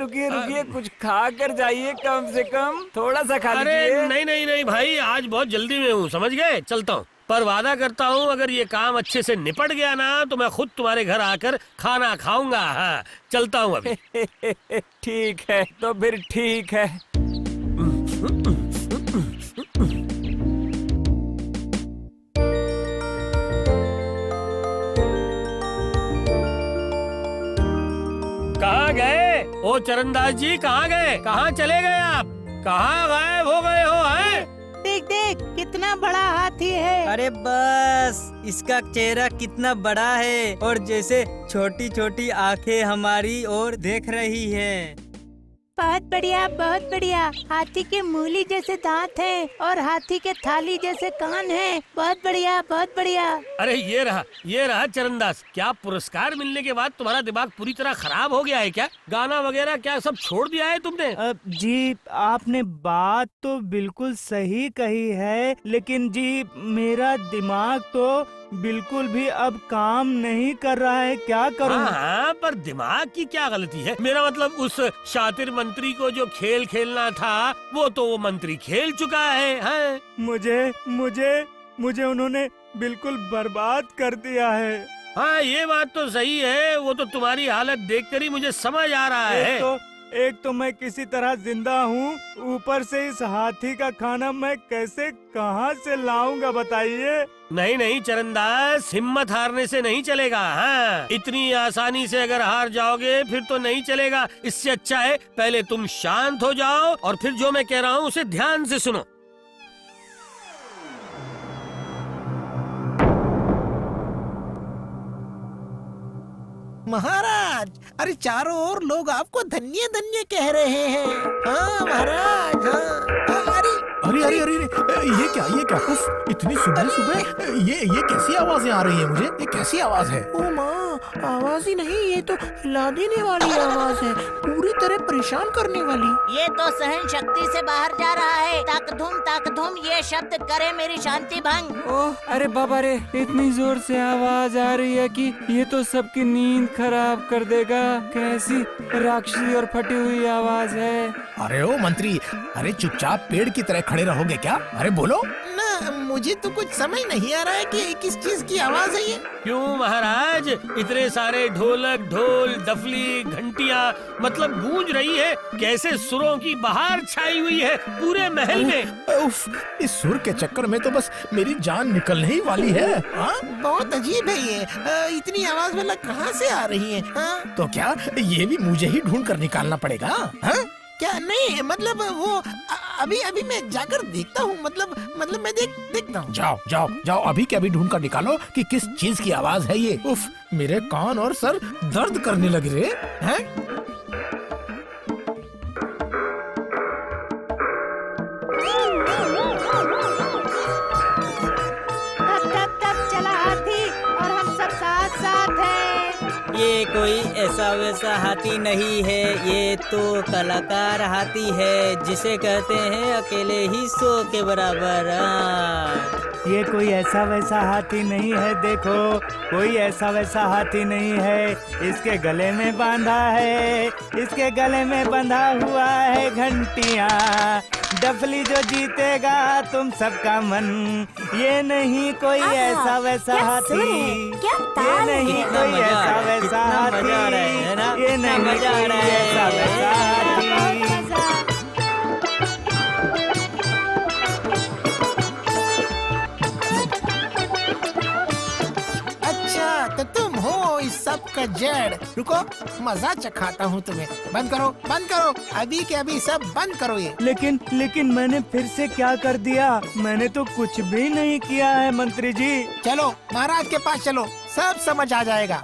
कुछ खा कर जाइए, कम से कम थोड़ा सा खा लीजिए। अरे नहीं भाई, आज बहुत जल्दी में हूँ, समझ गए? चलता हूँ, पर वादा करता हूँ अगर ये काम अच्छे से निपट गया ना तो मैं खुद तुम्हारे घर आकर खाना खाऊंगा। हाँ, चलता हूँ अभी। ठीक है, तो फिर ठीक है। कहाँ गए? ओ चरणदास जी, कहाँ गए? कहाँ चले गए आप? कहाँ गायब हो गए हो? हैं? देख देख कितना बड़ा हाथी है। अरे बस, इसका चेहरा कितना बड़ा है और जैसे छोटी छोटी आंखें हमारी ओर देख रही है। बहुत बढ़िया। हाथी के मूली जैसे दांत हैं और हाथी के थाली जैसे कान हैं। बहुत बढ़िया। अरे ये रहा चरणदास। क्या पुरस्कार मिलने के बाद तुम्हारा दिमाग पूरी तरह खराब हो गया है क्या? गाना वगैरह क्या सब छोड़ दिया है तुमने? जी, आपने बात तो बिल्कुल सही कही है, लेकिन जी मेरा दिमाग तो बिल्कुल भी अब काम नहीं कर रहा है। क्या करूं? हाँ, पर दिमाग की क्या गलती है? मेरा मतलब उस शातिर मंत्री को जो खेल खेलना था वो तो वो मंत्री खेल चुका है। हाँ? मुझे उन्होंने बिल्कुल बर्बाद कर दिया है। हाँ, ये बात तो सही है। वो तो तुम्हारी हालत देखकर ही मुझे समझ आ रहा है। एक तो मैं किसी तरह जिंदा हूँ, ऊपर से इस हाथी का खाना मैं कैसे कहाँ से लाऊंगा बताइए। नहीं चरणदास, हिम्मत हारने से नहीं चलेगा। हाँ, इतनी आसानी से अगर हार जाओगे फिर तो नहीं चलेगा। इससे अच्छा है पहले तुम शांत हो जाओ और फिर जो मैं कह रहा हूँ उसे ध्यान से सुनो। महाराज, अरे चारों ओर लोग आपको धन्य धन्य कह रहे हैं। हाँ महाराज, हाँ। अरे ये क्या उफ, इतनी सुबह सुबह ये कैसी आवाजें आ रही है मुझे? ये कैसी आवाज है? ओ माँ, आवाज ही नहीं, ये तो हिला देने वाली आवाज है, पूरी तरह परेशान करने वाली। ये तो सहन शक्ति से बाहर जा रहा है। ताक धूम ये शब्द करे मेरी शांति भंग। ओह, अरे बाबा रे, इतनी जोर से आवाज आ रही है कि ये तो सबकी नींद खराब कर देगा। कैसी राक्षसी और फटी हुई आवाज है। अरे ओ मंत्री, अरे चुपचाप पेड़ की तरह खड़े रहोगे क्या? अरे बोलो ना, मुझे तो कुछ समझ नहीं आ रहा है कि किस चीज की आवाज है ये। क्यों महाराज, इतने सारे ढोलक, ढोल, डफली, घंटियां मतलब गूंज रही है। कैसे सुरों की बहार छाई हुई है पूरे महल में। उफ, इस सुर के चक्कर में तो बस मेरी जान निकलने ही वाली है। बहुत अजीब है ये, इतनी आवाज वाला कहाँ से आ रही है? तो क्या ये भी मुझे ही ढूंढ कर निकालना पड़ेगा? क्या नहीं, मतलब वो अभी मैं जाकर देखता हूँ, मतलब मैं देखता हूँ। जाओ अभी के अभी ढूंढ कर निकालो कि किस चीज की आवाज है ये। उफ, मेरे कान और सर दर्द करने लग रहे हैं। तब चला हाथी और हम सब साथ साथ हैं। ये कोई ऐसा वैसा हाथी नहीं है, ये तो कलाकार हाथी है, जिसे कहते हैं अकेले ही 100 के बराबर। ये कोई ऐसा वैसा हाथी नहीं है, देखो कोई ऐसा वैसा हाथी नहीं है। इसके गले में बांधा है, इसके गले में बंधा हुआ है घंटियां। डफली जो जीतेगा तुम सबका मन, ये नहीं कोई ऐसा वैसा हाथी, ये नहीं कोई ऐसा वैसा हाथी, ये नहीं कोई ऐसा वैसा हाथी। तो तुम हो इस सब का जड़। रुको, मजा चखाता हूँ तुम्हें। बंद करो, अभी के अभी सब बंद करो ये। लेकिन मैंने फिर से क्या कर दिया? मैंने तो कुछ भी नहीं किया है मंत्री जी। चलो महाराज के पास चलो, सब समझ आ जाएगा।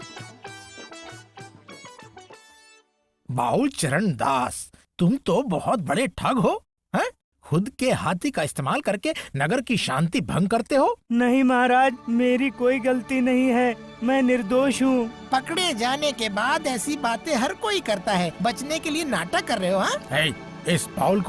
बाउल चरण दास, तुम तो बहुत बड़े ठग हो, हैं? खुद के हाथी का इस्तेमाल करके नगर की शांति भंग करते हो। नहीं महाराज, मेरी कोई गलती नहीं है, मैं निर्दोष हूँ। पकड़े जाने के बाद ऐसी बातें हर कोई करता है, बचने के लिए नाटक कर रहे हो। हाँ, इस बाउल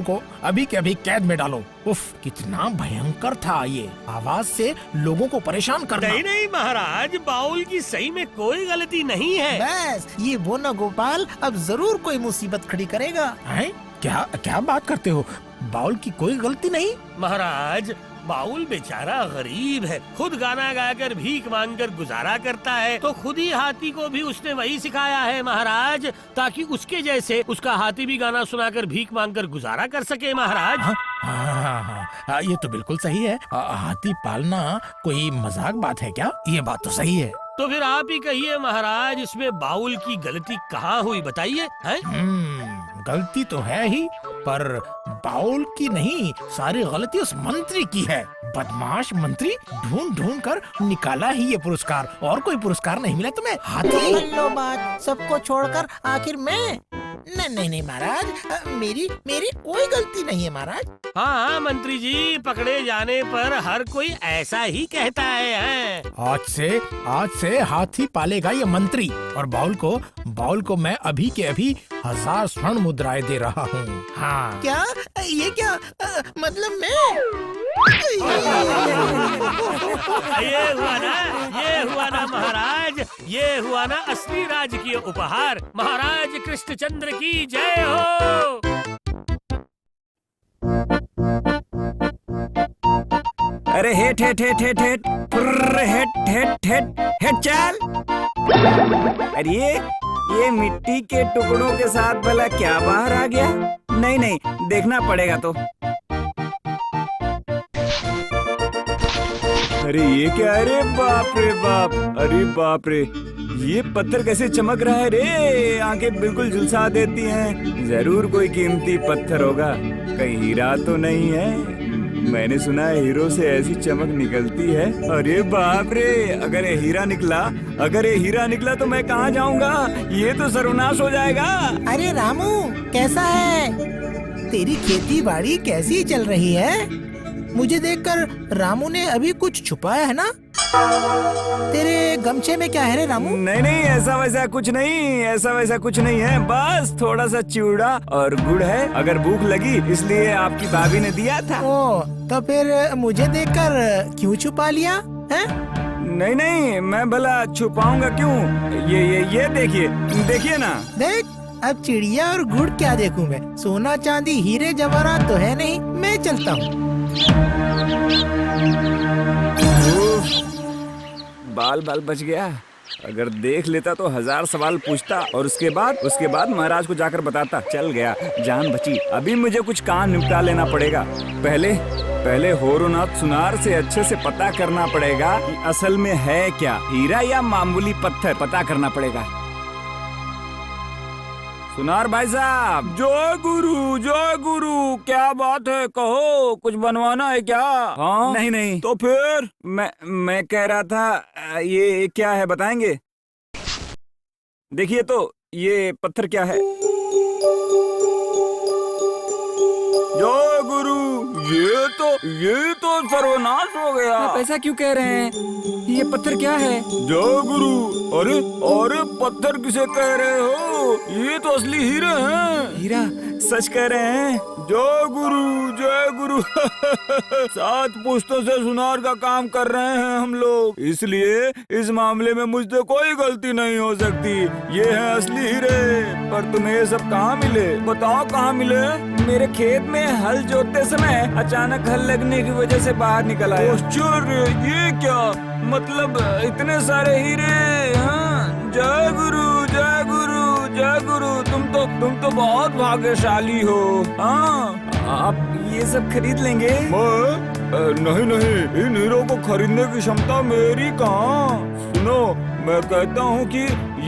को अभी के अभी कैद में डालो। उफ, कितना भयंकर था ये, आवाज से लोगों को परेशान करना। नहीं महाराज, बाउल की सही में कोई गलती नहीं है। बस ये वो न गोपाल अब जरूर कोई मुसीबत खड़ी करेगा। हैं? क्या बात करते हो? बाउल की कोई गलती नहीं। महाराज, बाउल बेचारा गरीब है, खुद गाना गाकर भीख मांगकर गुजारा करता है, तो खुद ही हाथी को भी उसने वही सिखाया है महाराज, ताकि उसके जैसे उसका हाथी भी गाना सुनाकर भीख मांगकर गुजारा कर सके महाराज। हाँ, ये तो बिल्कुल सही है। हाथी पालना कोई मजाक बात है क्या? ये बात तो सही है। तो फिर आप ही कहिए महाराज, इसमें बाउल की गलती कहाँ हुई बताइए। गलती तो है ही, पर बाउल की नहीं, सारी गलती उस मंत्री की है। बदमाश मंत्री, ढूंढ कर निकाला ही ये पुरस्कार, और कोई पुरस्कार नहीं मिला तुम्हें। हाथी लो बात, सबको छोड़कर आखिर मैं? नहीं महाराज, मेरी कोई गलती नहीं है महाराज। हाँ मंत्री जी, पकड़े जाने पर हर कोई ऐसा ही कहता है। आज से हाथी पालेगा ये मंत्री, और बाउल को मैं अभी के अभी 1000 स्वर्ण मुद्राएं दे रहा हूँ। हाँ। क्या? ये क्या मतलब मैं? ये हुआ ना महाराज, ये हुआ ना असली राजकीय उपहार। महाराज कृष्णचंद्र की जय हो। अरे हेट चल। अरे ये मिट्टी के टुकड़ों के साथ भला क्या बाहर आ गया? नहीं, देखना पड़ेगा तो। अरे ये क्या? अरे बाप रे बाप, अरे बाप रे, ये पत्थर कैसे चमक रहा है रे, आंखें बिल्कुल झुलसा देती हैं। जरूर कोई कीमती पत्थर होगा, कहीं हीरा तो नहीं है? मैंने सुना है हीरो से ऐसी चमक निकलती है। अरे बाप रे, अगर ये हीरा निकला तो मैं कहाँ जाऊंगा? ये तो सर्वनाश हो जाएगा। अरे रामू, कैसा है? तेरी खेती बाड़ी कैसी चल रही है? मुझे देखकर रामू ने अभी कुछ छुपाया है ना? तेरे गमछे में क्या है रे रामू? नहीं नहीं, ऐसा वैसा कुछ नहीं, ऐसा वैसा कुछ नहीं है, बस थोड़ा सा चिवड़ा और गुड़ है। अगर भूख लगी इसलिए आपकी भाभी ने दिया था। ओ, तो फिर मुझे देखकर क्यों छुपा लिया है? नहीं नहीं, मैं भला छुपाऊंगा क्यों? ये देखिए, देखिए ना। देख, अब चिड़िया और गुड़ क्या देखूं मैं? सोना चांदी हीरे जवाहरात तो है नहीं, मैं चलता हूँ। बाल बच गया। अगर देख लेता तो 1000 सवाल पूछता और उसके बाद महाराज को जाकर बताता। चल गया, जान बची। अभी मुझे कुछ काम निपटा लेना पड़ेगा। पहले होरोनाथ सुनार से अच्छे से पता करना पड़ेगा कि असल में है क्या, हीरा या मामूली पत्थर, पता करना पड़ेगा। सुनार भाई साहब, जय गुरु, क्या बात है, कहो, कुछ बनवाना है क्या? हाँ? नहीं, तो फिर मैं कह रहा था, ये क्या है बताएंगे? देखिए तो, ये पत्थर क्या है? जय गुरु, ये तो सर्वनाश हो गया। आप ऐसा क्यों कह रहे हैं? ये पत्थर क्या है? जय गुरु, अरे पत्थर किसे कह रहे हो? ये तो असली हीरे हैं। हीरा? सच कह रहे हैं? जय गुरु 7 पुश्तों से सुनार का काम कर रहे हैं हम लोग, इसलिए इस मामले में मुझसे कोई गलती नहीं हो सकती। ये है असली हीरे। पर तुम्हें ये सब कहाँ मिले? बताओ कहाँ मिले? मेरे खेत में हल जोतते समय अचानक हल लगने की वजह से बाहर निकल आया। आश्चर्य, ये क्या मतलब, इतने सारे हीरे? हाँ? जय गुरु, तुम तो बहुत भाग्यशाली हो। हाँ, आप ये सब खरीद लेंगे? नहीं, इन हीरों को खरीदने की क्षमता मेरी कहाँ। सुनो, मैं कहता हूँ कि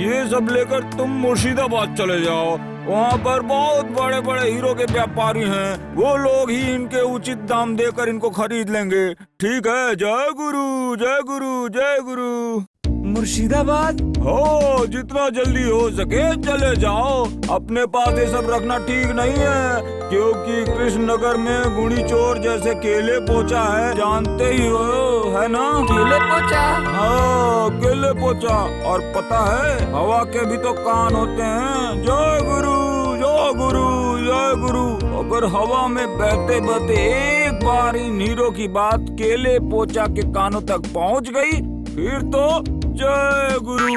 ये सब लेकर तुम मुर्शिदाबाद चले जाओ। वहाँ पर बहुत बड़े बड़े हीरो के व्यापारी हैं, वो लोग ही इनके उचित दाम देकर इनको खरीद लेंगे। ठीक है? जय गुरु। मुर्शिदाबाद? हो, जितना जल्दी हो सके चले जाओ। अपने पास ये सब रखना ठीक नहीं है, क्योंकि कृष्णनगर में गुणी चोर जैसे केले पोचा है, जानते ही हो, है ना? केले पोचा? हाँ, केले पोचा। और पता है, हवा के भी तो कान होते हैं। जय गुरु। अगर हवा में बहते बहते एक बार इन हीरो की बात केले पोचा के कानों तक पहुँच गई, फिर तो जय गुरु,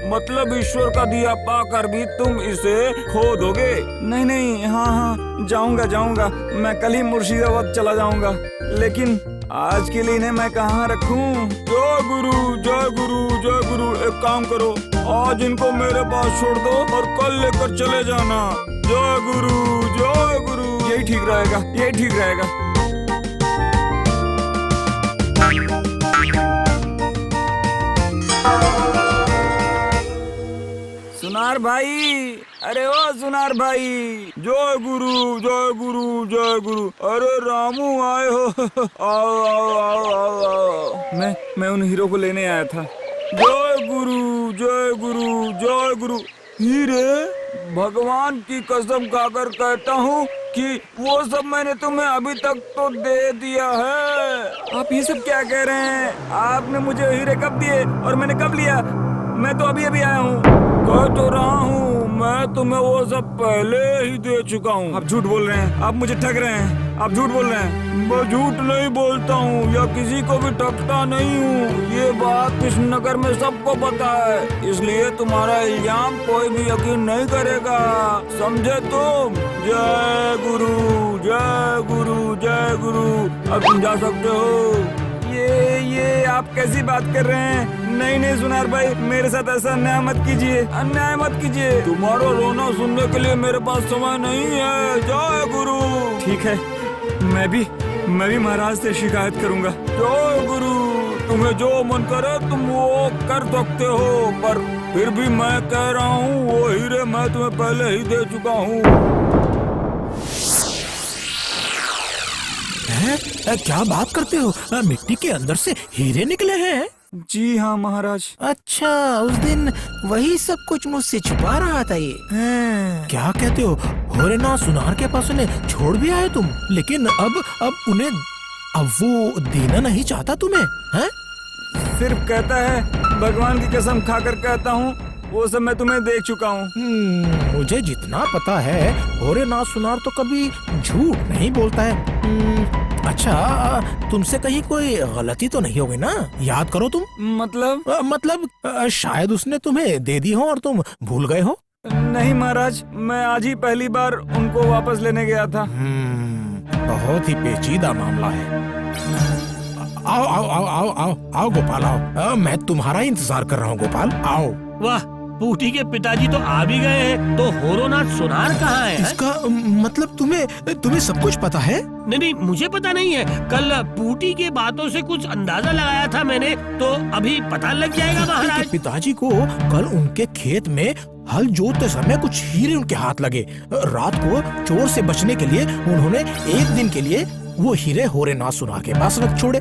मतलब ईश्वर का दिया पाकर भी तुम इसे खो दोगे। नहीं, हाँ, जाऊंगा, मैं कल ही मुर्शिदाबाद चला जाऊंगा, लेकिन आज के लिए इन्हें मैं कहाँ रखूं? जय गुरु, एक काम करो, आज इनको मेरे पास छोड़ दो और कल लेकर चले जाना। जय गुरु, यही ठीक रहेगा। सुनार भाई, अरे ओ सुनार भाई, जय गुरु। अरे रामू आए हो? आओ। मैं उन हीरो को लेने आया था। जय गुरु। हीरे? भगवान की कसम खाकर कहता हूँ कि वो सब मैंने तुम्हें अभी तक तो दे दिया है। आप ये सब क्या कह रहे हैं? आपने मुझे हीरे कब दिए और मैंने कब लिया? मैं तो अभी आया हूँ। कह तो रहा हूँ, मैं तुम्हें वो सब पहले ही दे चुका हूँ। आप झूठ बोल रहे हैं, आप मुझे ठग रहे हैं, आप झूठ बोल रहे हैं। मैं झूठ नहीं बोलता हूँ या किसी को भी ठगता नहीं हूँ, ये बात कृष्णनगर में सबको पता है, इसलिए तुम्हारा इल्जाम कोई भी यकीन नहीं करेगा, समझे तुम? जय गुरु। अब तुम जा सकते हो। ये आप कैसी बात कर रहे हैं? नहीं सुनार भाई, मेरे साथ ऐसा अन्याय मत कीजिए। तुम्हारा रोना सुनने के लिए मेरे पास समय नहीं है। जय गुरु। ठीक है, मैं भी महाराज से शिकायत करूंगा। जय गुरु, तुम्हें जो मन करे तुम वो कर सकते हो, पर फिर भी मैं कह रहा हूँ, वो हीरे मैं तुम्हें पहले ही दे चुका हूँ। क्या बात करते हो? मिट्टी के अंदर से हीरे निकले हैं? जी हाँ महाराज। अच्छा, उस दिन वही सब कुछ मुझसे छुपा रहा था ये। क्या कहते हो? होरेनाथ सुनार के पास उन्हें छोड़ भी आए तुम, लेकिन अब वो देना नहीं चाहता तुम्हें, हैं? सिर्फ कहता है भगवान की कसम खाकर कहता हूँ, वो सब मैं तुम्हें देख चुका हूँ। मुझे जितना पता है भोलेनाथ सुनार तो कभी झूठ नहीं बोलता है। अच्छा, तुमसे कहीं कोई गलती तो नहीं हो गई ना? याद करो तुम। मतलब शायद उसने तुम्हें दे दी हो और तुम भूल गए हो। नहीं महाराज, मैं आज ही पहली बार उनको वापस लेने गया था। बहुत ही पेचीदा मामला है। आओ आओ आओ आओ आओ आओ गोपाल आओ। मैं तुम्हारा इंतजार कर रहा हूँ गोपाल, आओ। वाह, पूटी के पिताजी तो आ भी गए हैं, तो होरोनाथ सुनार कहाँ है? इसका मतलब तुम्हें सब कुछ पता है? नहीं, मुझे पता नहीं है। कल पूटी के बातों से कुछ अंदाजा लगाया था मैंने, तो अभी पता लग जाएगा महाराज। पिताजी को कल उनके खेत में हल जोतते समय कुछ हीरे उनके हाथ लगे। रात को चोर से बचने के लिए उन्होंने एक दिन के लिए वो हीरे होरेनाथ सुनार के पास रख छोड़े,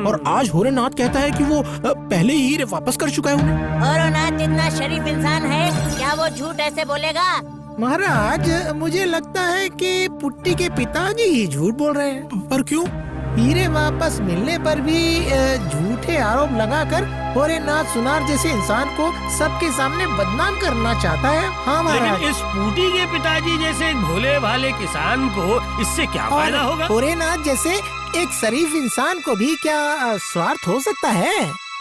और आज होरेनाथ कहता है कि वो पहले ही हीरे वापस कर चुका है उन्हें। होरोनाथ इतना शरीफ इंसान है, क्या वो झूठ ऐसे बोलेगा? महाराज, मुझे लगता है कि पुट्टी के पिताजी ही झूठ बोल रहे हैं। पर क्यों? हीरे वापस मिलने पर भी झूठे आरोप लगाकर होरेनाथ सुनार जैसे इंसान को सबके सामने बदनाम करना चाहता है। हाँ महाराज। लेकिन इस पूटी के पिताजी जैसे भोले भाले किसान को इससे क्या फायदा होगा? होरेनाथ जैसे एक शरीफ इंसान को भी क्या स्वार्थ हो सकता है?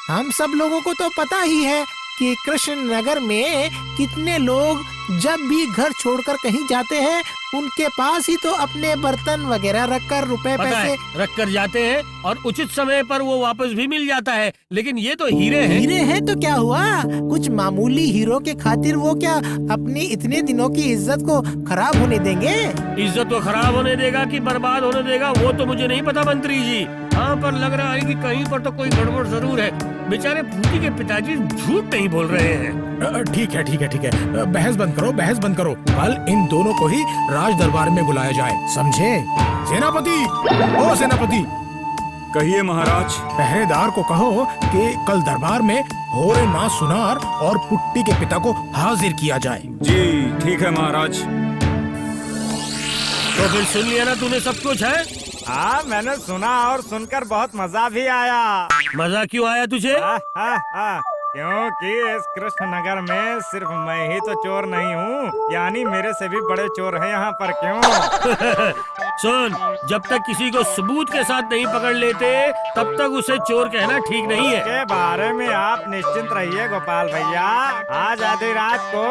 हम सब लोगों को तो पता ही है कि कृष्ण नगर में कितने लोग जब भी घर छोड़कर कहीं जाते हैं, उनके पास ही तो अपने बर्तन वगैरह रखकर रुपए पैसे रख कर जाते हैं, और उचित समय पर वो वापस भी मिल जाता है। लेकिन ये तो हीरे हैं। हीरे हैं तो क्या हुआ? कुछ मामूली हीरो के खातिर वो क्या अपनी इतने दिनों की इज्जत को खराब होने देंगे? इज्जत को खराब होने देगा कि बर्बाद होने देगा, वो तो मुझे नहीं पता मंत्री जी। हाँ, पर लग रहा है कि कहीं पर तो कोई गड़बड़ जरूर है। बेचारे पूटी के पिताजी झूठ नहीं बोल रहे हैं। ठीक है ठीक है ठीक है, बहस बंद करो। कल इन दोनों को ही राज दरबार में बुलाया जाए, समझे? सेनापति, ओ सेनापति। कहिए महाराज। पहरेदार को कहो कि कल दरबार में होरेनाथ सुनार और पुट्टी के पिता को हाजिर किया जाए। जी ठीक है महाराज। तो फिर सुन लिया ना तूने सब कुछ है? हाँ, मैंने सुना और सुनकर बहुत मजा भी आया। मजा क्यों आया तुझे? क्योंकि इस कृष्ण नगर में सिर्फ मैं ही तो चोर नहीं हूँ, यानी मेरे से भी बड़े चोर हैं यहाँ पर। क्यों? सुन, जब तक किसी को सबूत के साथ नहीं पकड़ लेते, तब तक उसे चोर कहना ठीक नहीं है। इसके बारे में आप निश्चिंत रहिए गोपाल भैया। आज आधी रात को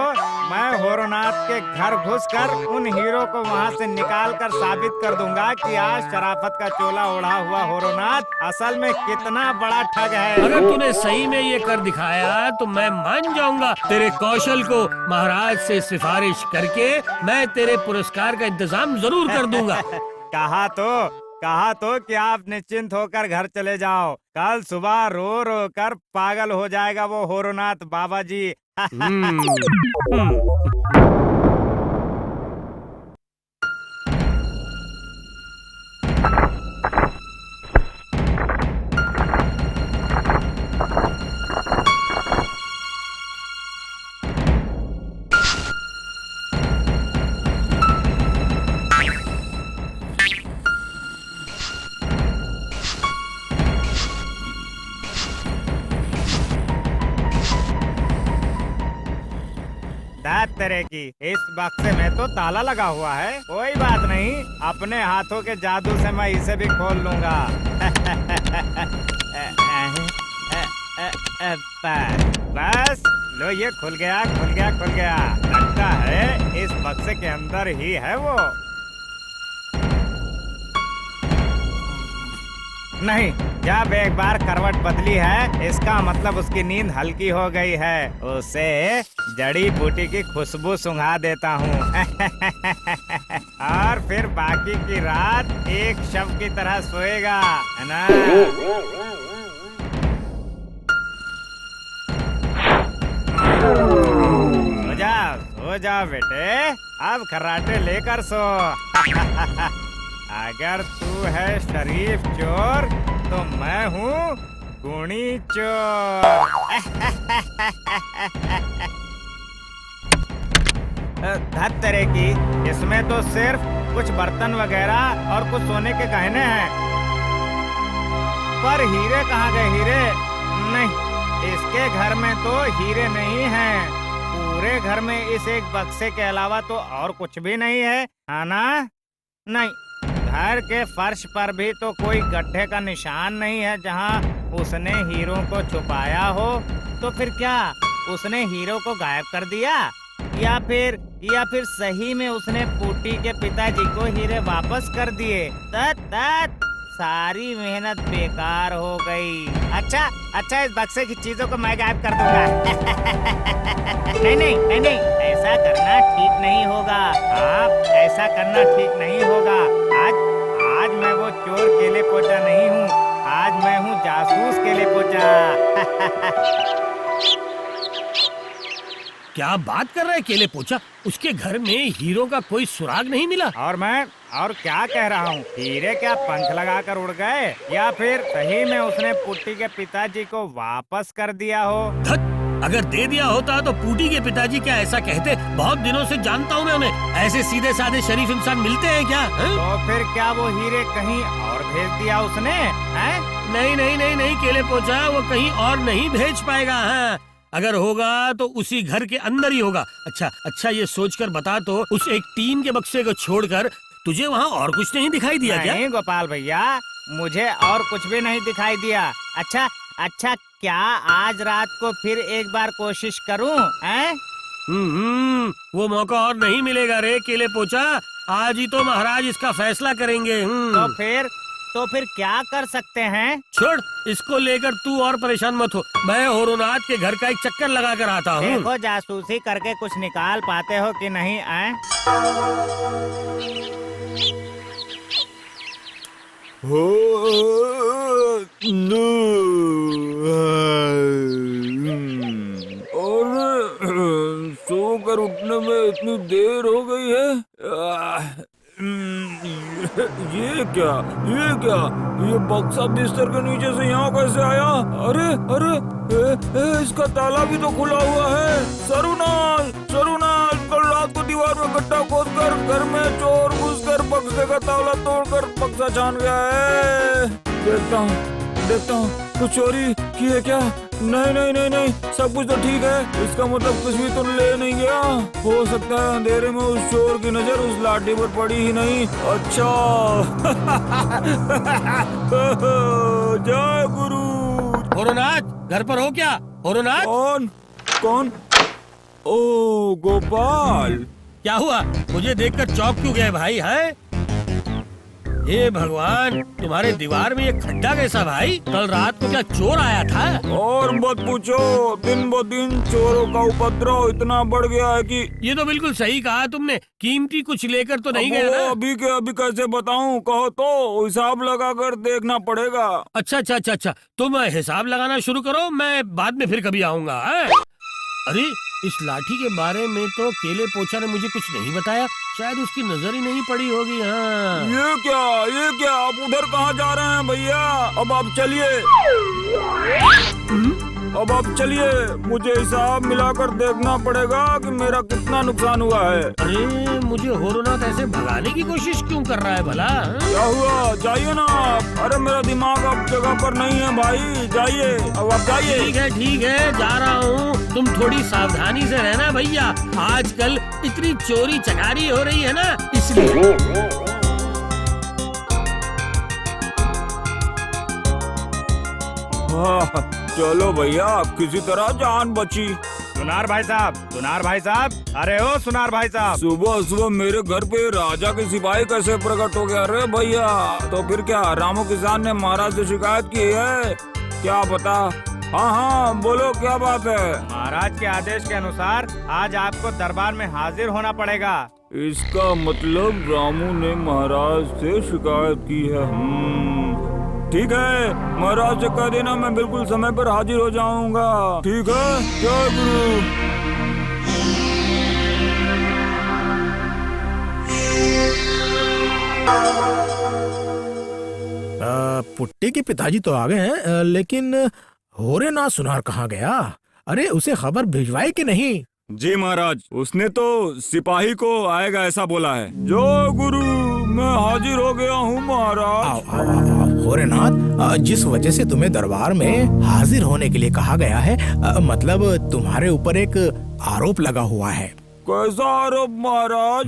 मैं होरोनाथ के घर घुसकर उन हीरो को वहाँ से निकाल कर साबित कर दूंगा कि आज शराफत का चोला ओढ़ा हुआ होरोनाथ असल में कितना बड़ा ठग है। अगर तूने सही में ये कर दिखाया तो मैं मान जाऊंगा। तेरे कौशल को महाराज से सिफारिश करके मैं तेरे पुरस्कार का इंतजाम जरूर कर दूंगा। कहा तो कि आप निश्चिंत होकर घर चले जाओ। कल सुबह रो रो कर पागल हो जाएगा वो होरोनाथ बाबा जी। तरह की इस बक्से में तो ताला लगा हुआ है। कोई बात नहीं, अपने हाथों के जादू से मैं इसे भी खोल लूंगा। बस लो, ये खुल गया। लगता है इस बक्से के अंदर ही है वो। नहीं, जब एक बार करवट बदली है, इसका मतलब उसकी नींद हल्की हो गई है। उसे जड़ी बूटी की खुशबू सुंघा देता हूँ। और फिर बाकी की रात एक शव की तरह सोएगा, है ना? सो जाओ बेटे, अब खर्राटे लेकर सो। अगर तू है शरीफ चोर तो मैं हूँ गुणी चोर। धत तरह की, इसमें तो सिर्फ कुछ बर्तन वगैरह और कुछ सोने के गहने हैं, पर हीरे कहाँ गए? हीरे नहीं, इसके इसके घर में तो हीरे नहीं हैं। पूरे घर में इस एक बक्से के अलावा तो और कुछ भी नहीं है, है ना? नहीं, घर के फर्श पर भी तो कोई गड्ढे का निशान नहीं है जहाँ उसने हीरों को छुपाया हो। तो फिर क्या उसने हीरो को गायब कर दिया, या फिर सही में उसने पुटी के पिताजी को हीरे वापस कर दिए? तत सारी मेहनत बेकार हो गई। अच्छा इस बक्से की चीजों को मैं गायब कर दूंगा। नहीं, ऐसा करना ठीक नहीं होगा। आप ऐसा करना ठीक नहीं होगा। आज मैं वो चोर केले पोचा नहीं हूँ, आज मैं हूँ जासूस केले पोचा। क्या बात कर रहे केले पोचा? उसके घर में हीरो का कोई सुराग नहीं मिला? और क्या कह रहा हूँ, हीरे क्या पंख लगाकर उड़ गए, या फिर सही में उसने पुट्टी के पिताजी को वापस कर दिया हो? अगर दे दिया होता तो पुटी के पिताजी क्या ऐसा कहते? बहुत दिनों से जानता हूँ मैं उन्हें। ऐसे सीधे साधे शरीफ इंसान मिलते हैं क्या? तो फिर क्या वो हीरे कहीं और भेज दिया उसने? है? नहीं केले पोचा, वो कहीं और नहीं भेज पाएगा। हाँ, अगर होगा तो उसी घर के अंदर ही होगा। अच्छा ये सोचकर बता तो, उस एक टीन के बक्से को छोड़कर तुझे वहाँ और कुछ नहीं दिखाई दिया क्या? नहीं गोपाल भैया, मुझे और कुछ भी नहीं दिखाई दिया। अच्छा क्या आज रात को फिर एक बार कोशिश करूं? हैं? वो मौका और नहीं मिलेगा रे केले पोचा। आज ही तो महाराज इसका फैसला करेंगे। तो फिर क्या कर सकते हैं? छोड़, इसको लेकर तू और परेशान मत हो। मैं होरोनाथ के घर का एक चक्कर लगा कर आता हूँ। देखो जासूसी करके कुछ निकाल पाते हो कि नहीं? सोकर उठने में इतनी देर हो गई है। ये क्या ये बक्सा बिस्तर के नीचे से यहाँ कैसे आया? अरे इसका ताला भी तो खुला हुआ है। सरुनाल कल रात को दीवार में गड्ढा खोदकर घर में चोर घुसकर बक्से का ताला तोड़कर बक्सा छान गया है। देखता हूँ कुछ चोरी की है क्या? नहीं, सब कुछ तो ठीक है। इसका मतलब कुछ भी तो ले नहीं गया। हो सकता है अंधेरे में उस चोर की नजर उस लाठी पर पड़ी ही नहीं। अच्छा। जय गुरु। होरोनाथ घर पर हो क्या? होरोनाथ? कौन? ओ गोपाल, क्या हुआ? मुझे देखकर चौंक क्यों गए भाई? है हे भगवान, तुम्हारे दीवार में ये खड्डा कैसा भाई? कल रात को क्या चोर आया था? और मत पूछो, दिन ब दिन चोरों का उपद्रव इतना बढ़ गया है कि। ये तो बिल्कुल सही कहा तुमने। कीमती कुछ लेकर तो नहीं गया ना? अभी कैसे बताऊं? कहो तो हिसाब लगाकर देखना पड़ेगा। अच्छा, तुम हिसाब लगाना शुरू करो, मैं बाद में फिर कभी आऊँगा। अरे इस लाठी के बारे में तो केले पोचा ने मुझे कुछ नहीं बताया। शायद उसकी नजर ही नहीं पड़ी होगी। हाँ, ये क्या आप उधर कहाँ जा रहे हैं भैया? अब आप चलिए, मुझे हिसाब मिलाकर देखना पड़ेगा कि मेरा कितना नुकसान हुआ है। अरे मुझे होरोनाथ ऐसे भगाने की कोशिश क्यों कर रहा है भला? क्या हुआ? जाइए ना आप। अरे मेरा दिमाग अब जगह पर नहीं है भाई, जाइए। अब आप जाइए। ठीक है जा रहा हूँ। तुम थोड़ी सावधानी से रहना भैया। आजकल इतनी चोरी चकारी हो रही है ना, इसलिए। चलो भैया, किसी तरह जान बची। सुनार भाई साहब, अरे ओ सुनार भाई साहब, सुबह मेरे घर पे राजा के सिपाही कैसे प्रकट हो गया? अरे भैया, तो फिर क्या रामू किसान ने महाराज से शिकायत की है? क्या पता। हाँ, बोलो क्या बात है? महाराज के आदेश के अनुसार आज आपको दरबार में हाजिर होना पड़ेगा। इसका मतलब रामू ने महाराज से शिकायत की है। ठीक है, महाराज से कह देना मैं बिल्कुल समय पर हाजिर हो जाऊंगा। ठीक है, जय गुरु। पुट्टी के पिताजी तो आ गए हैं, लेकिन होरेनाथ सुनार कहाँ गया? अरे उसे खबर भिजवाई कि नहीं? जी महाराज, उसने तो सिपाही को आएगा ऐसा बोला है। जो गुरु, मैं हाजिर हो गया हूँ महाराज। आओ, भोलेनाथ, जिस वजह से तुम्हें दरबार में हाजिर होने के लिए कहा गया है, मतलब तुम्हारे ऊपर एक आरोप लगा हुआ है। कैसा आरोप महाराज?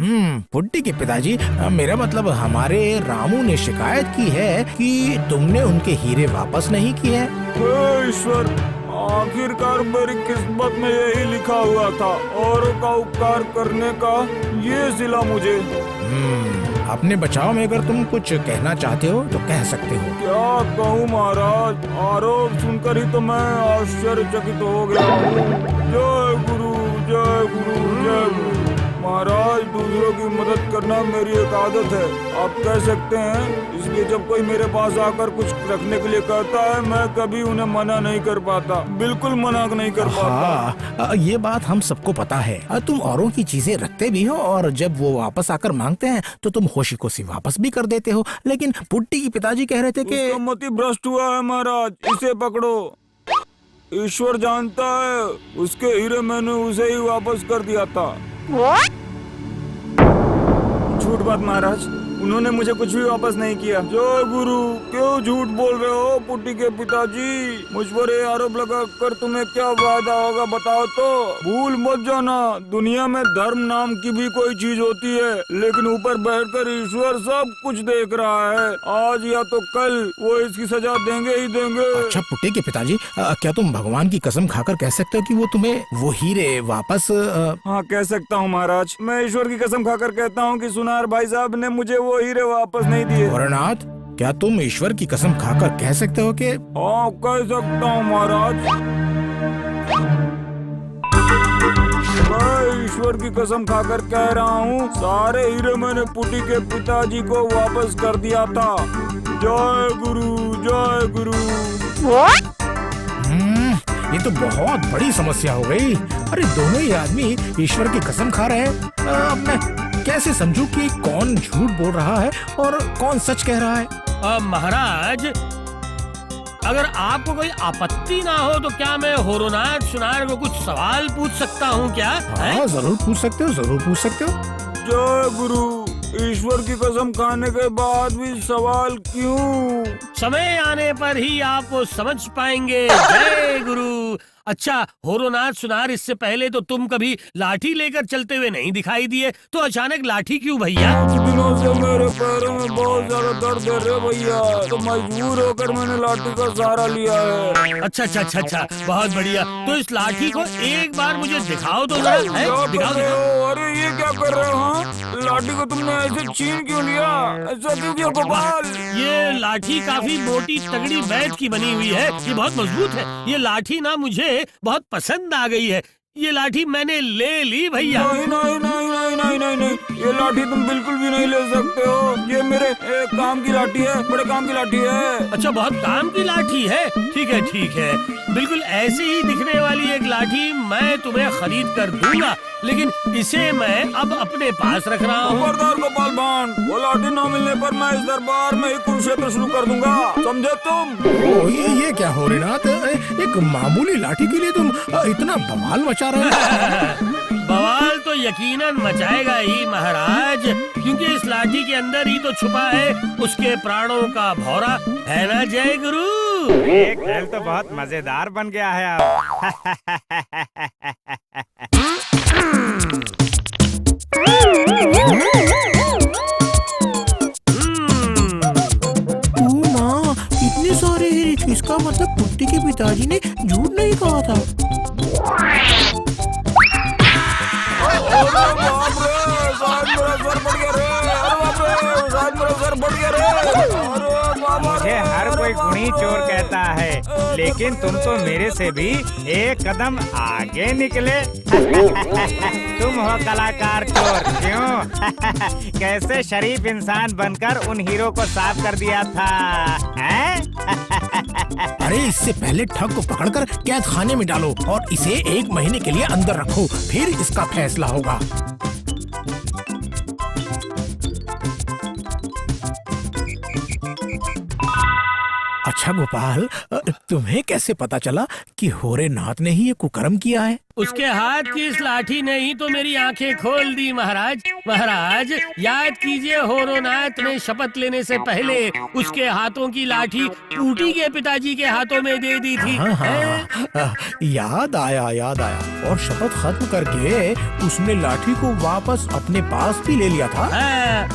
पुट्टी के पिताजी, मेरा मतलब हमारे रामू ने शिकायत की है कि तुमने उनके हीरे वापस नहीं किए। हे ईश्वर, आखिरकार मेरी किस्मत में यही लिखा हुआ था, औरों का उपकार करने का ये सिला मुझे। अपने बचाव में अगर तुम कुछ कहना चाहते हो तो कह सकते हो। क्या कहूँ महाराज, आरोप सुनकर ही तो मैं आश्चर्यचकित हो गया हूँ। जय गुरु, जय गुरु, जय गुरु। महाराज, दूसरों की मदद करना मेरी एक आदत है, आप कह सकते हैं। इसलिए जब कोई मेरे पास आकर कुछ रखने के लिए कहता है, मैं कभी उन्हें मना नहीं कर पाता, बिल्कुल मना नहीं कर पाता। हाँ, ये बात हम सबको पता है। तुम औरों की चीजें रखते भी हो और जब वो वापस आकर मांगते हैं तो तुम खुशी खुशी वापस भी कर देते हो। लेकिन पुट्टी के पिताजी कह रहे थे कि मति भ्रष्ट हुआ है महाराज, इसे पकड़ो। ईश्वर जानता है, उसके हीरे मैंने उसे ही वापस कर दिया था। झूठ बात महाराज, उन्होंने मुझे कुछ भी वापस नहीं किया। जय गुरु, क्यों झूठ बोल रहे हो पुट्टी के पिताजी? मुझ पर ये आरोप लगा कर तुम्हें क्या फायदा होगा बताओ तो? भूल मत जाना, दुनिया में धर्म नाम की भी कोई चीज होती है, लेकिन ऊपर बैठकर ईश्वर सब कुछ देख रहा है। आज या तो कल वो इसकी सजा देंगे ही देंगे। अच्छा पुट्टी के पिताजी, क्या तुम भगवान की कसम खाकर कह सकते हो कि वो तुम्हें वो हीरे वापस? हाँ, कह सकता हूँ महाराज। मैं ईश्वर की कसम खाकर कहता हूँ कि सुनार भाई साहब ने मुझे वो हीरे वापस नहीं दिए। भोलेनाथ, क्या तुम ईश्वर की कसम खाकर कह सकते हो कि? हाँ, कह सकता हूँ महाराज। मैं ईश्वर की कसम खाकर कह रहा हूँ, सारे हीरे मैंने पुट्टी के पिताजी को वापस कर दिया था। जय गुरु, जय गुरु। ये तो बहुत बड़ी समस्या हो गई। अरे दोनों ही आदमी ईश्वर की कसम खा रहे हैं। अब मैं कैसे समझूं कि कौन झूठ बोल रहा है और कौन सच कह रहा है? महाराज, अगर आपको कोई आपत्ति ना हो तो क्या मैं होरोनाथ सुनार को कुछ सवाल पूछ सकता हूँ क्या? हाँ, जरूर पूछ सकते हो, जरूर पूछ सकते हो। जय गुरु, ईश्वर की कसम खाने के बाद भी सवाल क्यों? समय आने पर ही आप वो समझ पाएंगे। जय गुरु। अच्छा होरोनाथ सुनार, इससे पहले तो तुम कभी लाठी लेकर चलते हुए नहीं दिखाई दिए, तो अचानक लाठी क्यों भैया? कुछ दिनों से मेरे पैरों में बहुत ज्यादा दर्द है रे भैया, तो मजबूर होकर मैंने लाठी का सहारा लिया है। अच्छा अच्छा अच्छा अच्छा, बहुत बढ़िया। तो इस लाठी को एक बार मुझे दिखाओ तो जरा। दिखाओ। अरे ये क्या कर रहे हो? लाठी को तुमने ऐसे छीन क्यों लिया? ऐसा क्यों किया गोपाल? ये लाठी काफी मोटी तगड़ी बैठ की बनी हुई है, ये बहुत मजबूत है। ये लाठी ना मुझे बहुत पसंद आ गई है, ये लाठी मैंने ले ली भैया। नहीं नहीं नहीं नहीं नहीं नहीं नहीं, ये लाठी तुम बिल्कुल भी नहीं ले सकते हो। ये मेरे काम की लाठी है, बड़े काम की लाठी है। अच्छा, बहुत काम की लाठी है। ठीक है ठीक है, बिल्कुल ऐसी ही दिखने वाली एक लाठी मैं तुम्हें खरीद कर दूंगा, लेकिन इसे मैं अब अपने पास रख रहा हूँ। खबरदार गोपाल भांड, वो लाठी न मिलने पर मैं इस दरबार में ही कुरुक्षेत्र शुरू कर दूंगा, समझे तुम? ये क्या हो रहा? एक मामूली लाठी के लिए तुम इतना बवाल मचा रहे हो? बवाल तो यकीनन मचाएगा ही महाराज, क्योंकि इस लाठी के अंदर ही तो छुपा है उसके प्राणों का भौरा, है ना जय गुरु? ये खेल तो बहुत मजेदार बन गया है अब। इतने सारे हीरे, इसका मतलब पुट्टी के पिताजी ने झूठ नहीं कहा था। मुझे हर कोई गुणी चोर कहता है, लेकिन तुम तो मेरे से भी एक कदम आगे निकले। तुम हो कलाकार चोर, क्यों? कैसे शरीफ इंसान बनकर उन हीरो को साफ कर दिया था, हैं? अरे इससे पहले ठग को पकड़कर कैद खाने में डालो और इसे 1 महीने के लिए अंदर रखो, फिर इसका फैसला होगा। अच्छा गोपाल, तुम्हें कैसे पता चला कि होरेनाथ ने ही ये कुकर्म किया है? उसके हाथ की इस लाठी ने ही तो मेरी आंखें खोल दी महाराज। महाराज याद कीजिए, होरोनाथ ने शपथ लेने से पहले उसके हाथों की लाठी पूटी के पिताजी के हाथों में दे दी थी। हैं? याद आया और शपथ खत्म करके उसने लाठी को वापस अपने पास भी ले लिया था।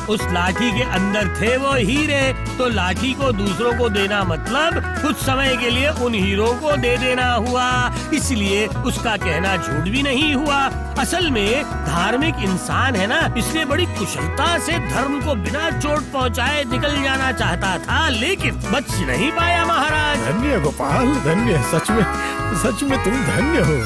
उस लाठी के अंदर थे वो हीरे, तो लाठी को दूसरों को देना मतलब कुछ समय के लिए उन हीरों को दे देना हुआ, इसलिए उसका कहना झूठ भी नहीं हुआ। असल में धार्मिक इंसान है ना, इसलिए बड़ी कुशलता से धर्म को बिना चोट पहुंचाए निकल जाना चाहता था, लेकिन बच नहीं पाया महाराज। धन्य गोपाल, धन्य, सच में तुम धन्य हो।